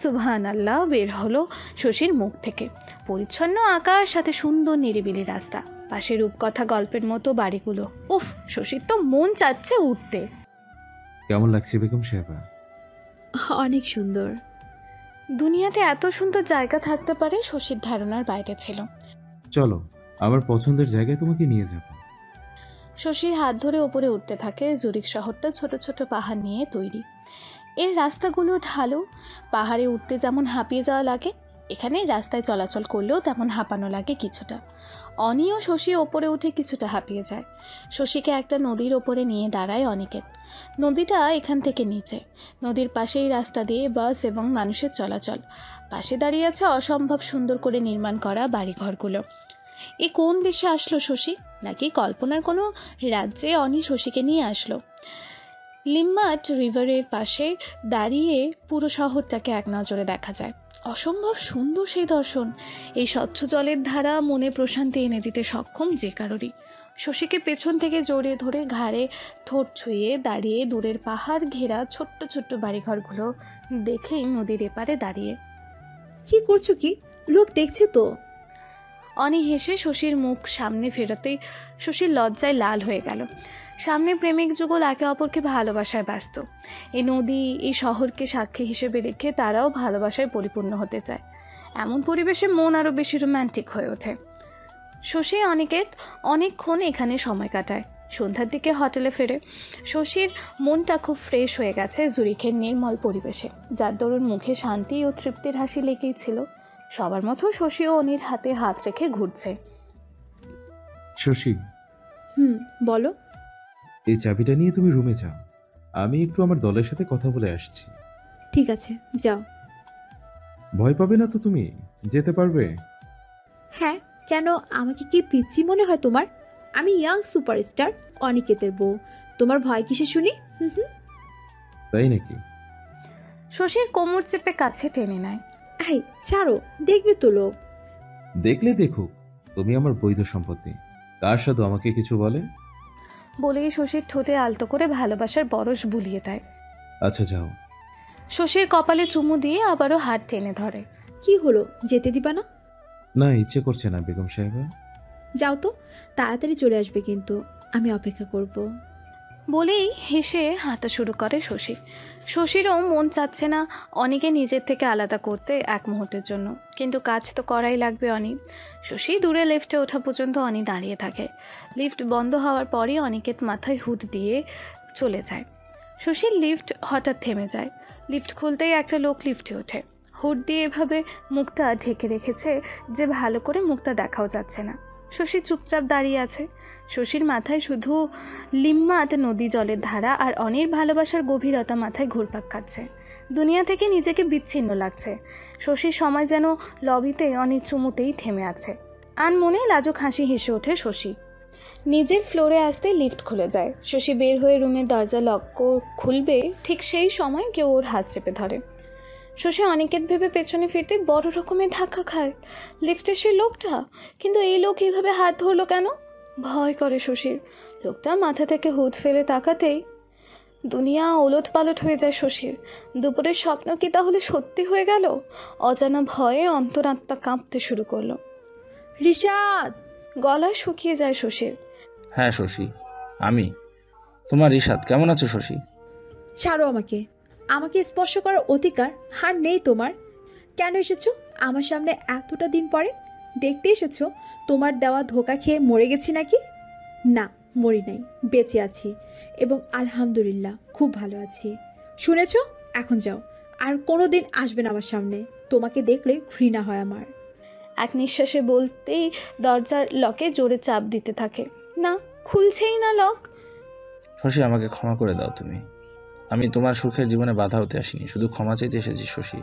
সুবহানাল্লাহ বের হলো শশীর মুখ থেকে। পরিচ্ছন্ন আকাশ, সাথে সুন্দর নিরিবিলি রাস্তা, পাশে রূপকথা গল্পের মতো বাড়িগুলো। উফ, শশীর তো মন চাচ্ছে উঠতে। কেমন লাগছে বেগম সাহেবা? অনেক সুন্দর। দুনিয়াতে এত সুন্দর জায়গা থাকতে পারে শশীর ধারণার বাইরে ছিল। চলো, আমার পছন্দের জায়গায় তোমাকে নিয়ে যাব। শশীর হাত ধরে ওপরে উঠতে থাকে। জুরিক শহরটা ছোট ছোট পাহাড় নিয়ে তৈরি। এর রাস্তাগুলো ঢালু। পাহাড়ে উঠতে যেমন হাঁপিয়ে যাওয়া লাগে, এখানে রাস্তায় চলাচল করলেও তেমন হাঁপানো লাগে কিছুটা। অনি ও শশী ওপরে উঠে কিছুটা হাঁপিয়ে যায়। শশীকে একটা নদীর ওপরে নিয়ে দাঁড়ায় অনিকেত। নদীটা এখান থেকে নিচে। নদীর পাশেই রাস্তা দিয়ে বাস এবং মানুষের চলাচল। পাশে দাঁড়িয়ে আছে অসম্ভব সুন্দর করে নির্মাণ করা বাড়িঘরগুলো। এ কোন দেশে আসলো শশী? নাকি কল্পনার কোনো রাজ্যে অনি শশীকে নিয়ে আসলো? লিম্মাট রিভারের পাশে দাঁড়িয়ে পুরো শহরটাকে এক নজরে দেখা যায়। অসম্ভব সুন্দর সেই দর্শন। এই স্বচ্ছ জলের ধারা মনে প্রশান্তি এনে দিতে সক্ষম যে কারোরই। শশীকে পেছন থেকে জড়িয়ে ধরে ঘাড়ে ঠোঁট ছুঁয়ে দাঁড়িয়ে দূরের পাহাড় ঘেরা ছোট্ট ছোট্ট বাড়িঘরগুলো দেখেই নদীর এপারে দাঁড়িয়ে। কি করছো কি? লোক দেখছে তো। অনি হেসে শশীর মুখ সামনে ফেরাতেই শশীর লজ্জায় লাল হয়ে গেল। সামনে প্রেমিক যুগল একে অপরকে ভালোবাসায় ব্যস্ত। এই নদী, এই শহরকে সাক্ষী হিসেবে রেখে তারাও ভালোবাসায় পরিপূর্ণ হতে চায়। এমন পরিবেশে মন আরও বেশি রোম্যান্টিক হয়ে ওঠে। শশী অনিকেত অনেকক্ষণ এখানে সময় কাটায়। সন্ধ্যার দিকে হোটেলে ফেরে। শশীর মনটা খুব ফ্রেশ হয়ে গেছে জুরিখের নির্মল পরিবেশে, যার দরুন মুখে শান্তি ও তৃপ্তির হাসি লেগেই ছিল। সবার মতো শশীও অনির হাতে হাত রেখে ঘুরছে। শশী, বলো। এই চাবিটা নিয়ে তুমি রুমে যাও, আমি একটু আমার দলের সাথে কথা বলে আসছি। ঠিক আছে, যাও। ভয় পাবে না তো? তুমি যেতে পারবে? হ্যাঁ, কেন? আমাকে কি পিচ্চি মনে হয় তোমার? আমি ইয়াং সুপারস্টার অনিকেতের বউ। তোমার ভয় কিসে শুনি? তাই নাকি? শশীর কোমর চেপে কাছে টেনে নেয়। এই ছাড়ো, দেখবে তো লোক। দেখলে দেখুক, তুমি আমার বৈধ সম্পত্তি। কার সাথে আমাকে কিছু বলে? বলেই শশীর ঠোঁটে আলতো করে ভালোবাসার বরস বুলিয়ে দেয়। আচ্ছা যাও। শশীর কপালে চুমু দিয়ে আবারও হাত টেনে ধরে। কি হলো, যেতে দিবা না? না, ইচ্ছে করছে না বেগম সাহেবা। যাও তো, তাড়াতাড়ি চলে আসবে কিন্তু, আমি অপেক্ষা করব। বলেই হেসে হাঁটা শুরু করে শশী। শশীরও মন চাচ্ছে না অনিকে নিজের থেকে আলাদা করতে এক মুহূর্তের জন্য, কিন্তু কাজ তো করাই লাগবে অনির। শশী দূরে লিফটে ওঠা পর্যন্ত অনি দাঁড়িয়ে থাকে। লিফট বন্ধ হওয়ার পরই অনিকেত মাথায় হুড দিয়ে চলে যায়। শশীর লিফট হঠাৎ থেমে যায়। লিফট খুলতেই একটা লোক লিফটে ওঠে। হুড দিয়ে এভাবে মুখটা ঢেকে রেখেছে যে ভালো করে মুখটা দেখাও যাচ্ছে না। শশী চুপচাপ দাঁড়িয়ে আছে। শশীর মাথায় শুধু লিম্মাট নদী জলের ধারা আর অনির ভালোবাসার গভীরতা মাথায় ঘুরপাক খাচ্ছে। দুনিয়া থেকে নিজেকে বিচ্ছিন্ন লাগছে। শশীর সময় যেন লবিতে অনির চুমুতেই থেমে আছে। আনমনে লাজুক হাসি হেসে ওঠে শশী। নিজের ফ্লোরে আসতে লিফট খুলে যায়। শশী বের হয়ে রুমের দরজা লক খুলবে, ঠিক সেই সময় কেউ ওর হাত চেপে ধরে। শশী অনিকেত ভেবে পেছনে ফিরতে বড় রকমের ধাক্কা খায়। লিফটে সে লোকটা, কিন্তু এই লোক এইভাবে হাত ধরলো কেন? ভয় করে শশীর। লোকটা মাথা থেকে হুদ ফেলে তাকাতেই দুনিয়া ওলট পালট হয়ে যায় শশীর। দুপুরের স্বপ্ন কি তাহলে সত্যি হয়ে গেল? অজানা ভয়ে অন্তরাত্মা কাঁপতে শুরু করলো। রিশাদ! গলা শুকিয়ে যায় শশীর। হ্যাঁ শশী, আমি তোমার রিশাদ। কেমন আছো শশী? ছাড়ো আমাকে। আমাকে স্পর্শ করার অধিকার আর নেই তোমার। কেন এসেছো আমার সামনে এতটা দিন পরে? দেখতে এসেছো তোমার দেওয়া ধোকা খেয়ে মরে গেছি নাকি? না, মরি নাই, বেঁচে আছি এবং আলহামদুলিল্লাহ খুব ভালো আছি। শুনেছ? এখন যাও, আর কোনো দিন আসবে না আমার সামনে। তোমাকে দেখলে ঘৃণা হয় আমার। এক নিঃশ্বাসে বলতেই দরজার লকে জোরে চাপ দিতে থাকে। না, খুলছেই না লক। শশী, আমাকে ক্ষমা করে দাও তুমি। আমি তোমার সুখের জীবনে বাধা হতে আসিনি, শুধু ক্ষমা চাইতে এসেছি শশী।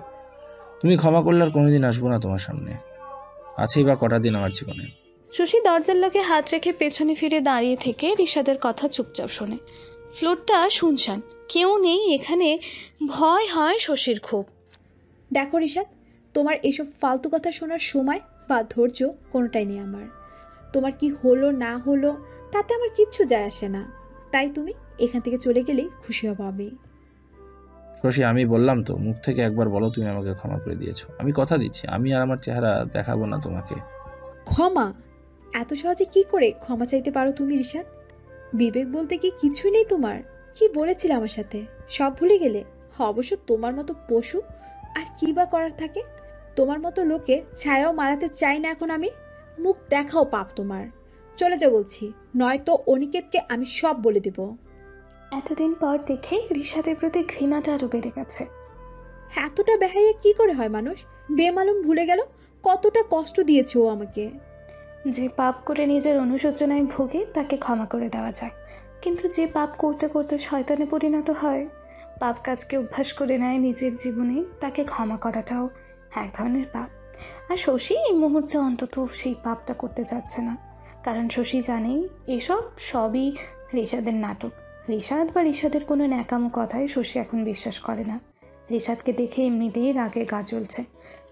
তুমি ক্ষমা করলে আর কোনোদিন আসবো না তোমার সামনে। আছেই বা কটা দিন আমার জীবনে। শশী দরজার লকে হাত রেখে পেছনে ফিরে দাঁড়িয়ে থেকে রিশাদের কথা চুপচাপ শোনে। ফ্লোরটা শুনশান, কেউ নেই এখানে। ভয় হয় শশীর খুব। দেখো রিশাদ, তোমার এসব ফালতু কথা শোনার সময় বা ধৈর্য কোনোটাই নেই আমার। তোমার কি হলো না হলো তাতে আমার কিচ্ছু যায় আসে না। তাই তুমি এখান থেকে চলে গেলেই খুশি হব আমি। শশী, আমি বললাম তো, মুখ থেকে একবার বলো তুমি আমাকে ক্ষমা করে দিয়েছো। আমি কথা দিচ্ছি, আমি আর আমার চেহারা দেখাবো না তোমাকে। ক্ষমা? এত সহজে কি করে ক্ষমা চাইতে পারো তুমি রিশাদ? বিবেক বলতে কি কিছুই নেই তোমার? কি বলেছিলে আমার সাথে সব ভুলে গেলে? অবশ্য তোমার মতো পশু আর কি বা করার থাকে? তোমার মতো লোকের ছায়াও মারাতে চাই না এখন আমি। মুখ দেখাও পাপ তোমার। চলে যাও বলছি, নয়তো অনিকেতকে আমি সব বলে দেব। এতদিন পর দেখে রিশাদের প্রতি ঘৃণাটা আরো বেড়ে গেছে। এতটা বেহাইয়া কি করে হয় মানুষ? বেমালুম ভুলে গেল কতটা কষ্ট দিয়েছে ও আমাকে। যে পাপ করে নিজের অনুশোচনায় ভোগে তাকে ক্ষমা করে দেওয়া যায়, কিন্তু যে পাপ করতে করতে শয়তানে পরিণত হয়, পাপ কাজকে অভ্যাস করে নেয় নিজের জীবনে, তাকে ক্ষমা করাটাও এক ধরনের পাপ। আর শশী এই মুহূর্তে অন্তত সেই পাপটা করতে চাচ্ছে না, কারণ শশী জানেই এসব সবই রিশাদের নাটক। রিশাদ বা রিশাদের কোনো ন্যাকামো কথায় শশী এখন বিশ্বাস করে না। রিশাদকে দেখে এমনিতেই রাগে গা জ্বলছে,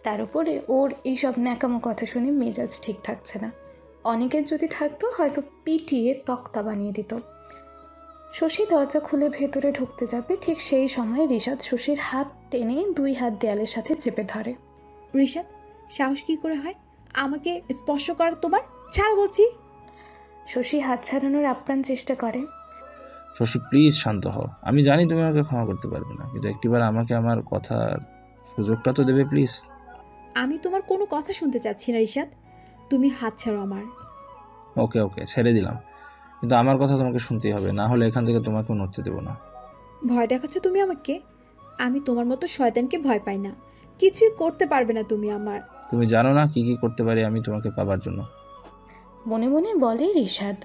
তার উপরে ওর এইসব ন্যাকামো কথা শুনে মেজাজ ঠিক থাকছে না। অনেকের যদি থাকতো হয়তো পিটিয়ে তক্তা বানিয়ে দিত। শশী দরজা খুলে ভেতরে ঢুকতে যাবে, ঠিক সেই সময় রিশাদ শশীর হাত টেনে দুই হাত দেয়ালের সাথে চেপে ধরে। রিশাদ, সাহস কি করে হয় আমাকে স্পর্শ করার তোমার? ছাড় বলছি। শশী হাত ছাড়ানোর আপ্রাণ চেষ্টা করে। শশী, প্লিজ শান্ত হও। আমি জানি তুমি আমাকে ক্ষমা করতে পারবে না, কিন্তু একটিবার আমাকে আমার কথার সুযোগটা তো দেবে প্লিজ। আমি তোমার কোনো কথা শুনতে চাচ্ছি না রিশাদ, তুমি হাত ছাড়ো আমার। ওকে ওকে, ছেড়ে দিলাম, কিন্তু আমার কথা তোমাকে শুনতেই হবে, না হলে এখান থেকে তোমাকেও নড়তে দেবো না। ভয় দেখাচ্ছ তুমি আমাকে? আমি তোমার মতো শয়তানকে ভয় পাই না। কিছুই করতে পারবে না তুমি আমার। তুমি জানো না কি কি করতে পারি আমি তোমাকে পাবার জন্য। মনে মনে বলে রিশাদ।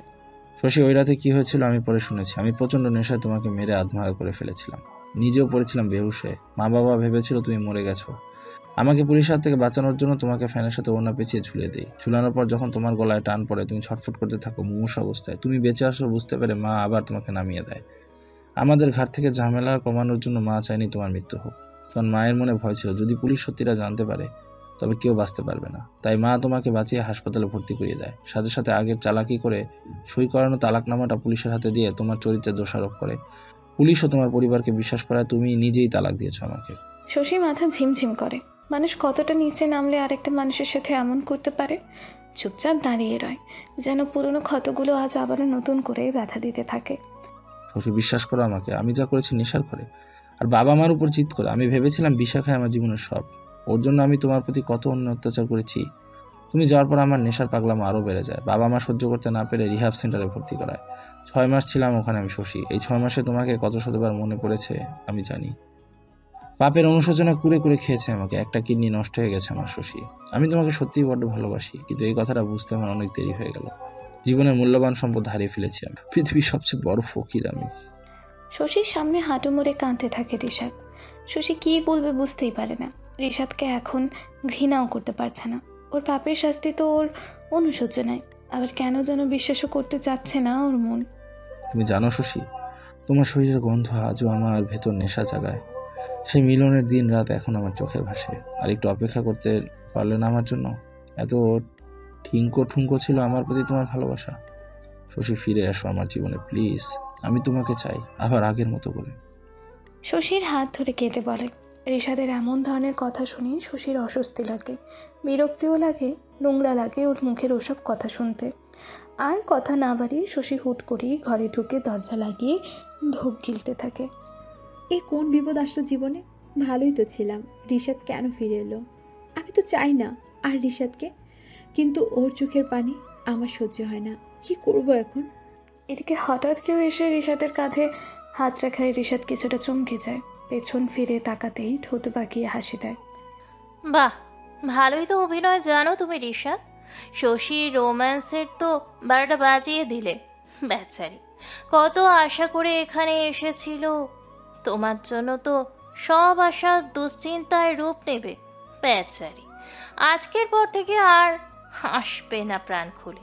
শশী, ওই রাতে কি হয়েছিল আমি পরে শুনেছি। আমি প্রচণ্ড নেশায় তোমাকে মেরে আধমরা করে ফেলেছিলাম, নিজেও পড়েছিলাম বেহুশ হয়ে। মা বাবা ভেবেছিল তুমি মরে গেছো। আমাকে পুলিশের হাত থেকে বাঁচানোর জন্য তোমাকে ফ্যানের সাথে ওড়না পেঁচিয়ে ঝুলিয়ে দিই। ঝুলানোর পর যখন তোমার গলায় টান পড়ে, তুমি ছটফট করতে থাকো মুমূর্ষ অবস্থায়। তুমি বেঁচে আসো বুঝতে পেরে মা আবার তোমাকে নামিয়ে দেয়। আমাদের ঘাট থেকে ঝামেলা কমানোর জন্য মা চায়নি তোমার মৃত্যু হোক। তখন মায়ের মনে ভয় ছিল যদি পুলিশ সত্যিটা জানতে পারে তবে কেউ বাঁচতে পারবে না। তাই মা তোমাকে বাঁচিয়ে হাসপাতালে ভর্তি করিয়ে দেয়। সাথে সাথে আগের চালাকি করে সই করানো তালাকনামাটা পুলিশের হাতে দিয়ে তোমার চরিত্রে দোষারোপ করে। পুলিশও তোমার পরিবারকে বিশ্বাস করায় তুমি নিজেই তালাক দিয়েছো আমাকে। শশী মাথা ঝিমঝিম করে। মানুষ কতটা নিচে নামলে আরেকটা মানুষের সাথে এমন করতে পারে? চুপচাপ দাঁড়িয়ে রয়, যেন পুরনো ক্ষতগুলো আজ আবারও নতুন করে ব্যথা দিতে থাকে। শশী, বিশ্বাস করো আমাকে, আমি যা করেছি নেশার করে আর বাবা মার উপর জিদ করে। আমি ভেবেছিলাম বিশাখায় আমার জীবনের সব। ওর জন্য আমি তোমার প্রতি কত অন্য অত্যাচার করেছি। তুমি যাওয়ার পর আমার নেশার পাগলামো আরও বেড়ে যায়। বাবা মা সহ্য করতে না পেরে রিহ্যাব সেন্টারে ভর্তি করায়। 6 মাস ছিলাম ওখানে আমি শশী। এই 6 মাসে তোমাকে কত শতবার মনে পড়েছে আমি জানি। পাপের অনুশোচনা কুড়ে কুড়ে খেয়েছে আমাকে। একটা কিডনি নষ্ট হয়ে গেছে আমার শশী। আমি তোমাকে সত্যিই বড্ড ভালোবাসি, কিন্তু এই কথাটা বুঝতে আমার অনেক দেরি হয়ে গেল। জীবনের মূল্যবান সম্পদ হারিয়ে ফেলেছি আমি। পৃথিবীর সবচেয়ে বড় ফকির আমি। শশীর সামনে হাঁটু মুড়ে কাঁদতে থাকে রিশাদ। শশী কী বলবে বুঝতেই পারে না। রিশাদকে এখন ঘৃণাও করতে পারছে না। ওর পাপের শাস্তি তো ওর অনুশোচনায়, আবার কেন যেন বিশ্বাসও করতে চাচ্ছে না ওর মন। তুমি জানো শশী, তোমার শরীরের গন্ধ আজও আমার ভেতর নেশা জাগায়। সেই মিলনের দিন রাত এখন আমার চোখে ভাসে। আর একটু অপেক্ষা করতে পারলে না আমার জন্য? এত ঠিঙ্কো ঠুঙ্কো ছিল আমার প্রতি তোমার ভালোবাসা। শশী, ফিরে এসো আমার জীবনে প্লিজ। আমি তোমাকে চাই আবার আগের মতো করে। শশীর হাত ধরে কেঁদে বলে। রিশাদের এমন ধরনের কথা শুনে শশীর অস্বস্তি লাগে, বিরক্তিও লাগে, নোংরা লাগে ওর মুখের ওসব কথা শুনতে। আর কথা না বাড়িয়ে শশী হুট করেই ঘরে ঢুকে দরজা লাগিয়ে ঢোক গিলতে থাকে। এ কোন বিপদ আসলো জীবনে? ভালোই তো ছিলাম। রিশাদ কেন ফিরে এলো? আমি তো চাই না আর রিশাদকে, কিন্তু ওর চোখের পানি আমার সহ্য হয় না। কি করব এখন? এদিকে হঠাৎ কেউ এসে রিশাদের কাঁধে হাত রাখায় রিশাদ কিছুটা চমকে যায়। পেছন ফিরে তাকাতেই ঠোঁট বাঁকিয়ে হাসি দেয়। বাহ, ভালোই তো অভিনয় জানো তুমি রিশাদ। শশী রোম্যান্সের তো 12টা বাজিয়ে দিলে। বেচারি কত আশা করে এখানে এসেছিল, তোমার জন্য তো সব আশা দুশ্চিন্তায় রূপ নেবে। বেচারি আজকের পর থেকে আর হাসবে না প্রাণ খুলে।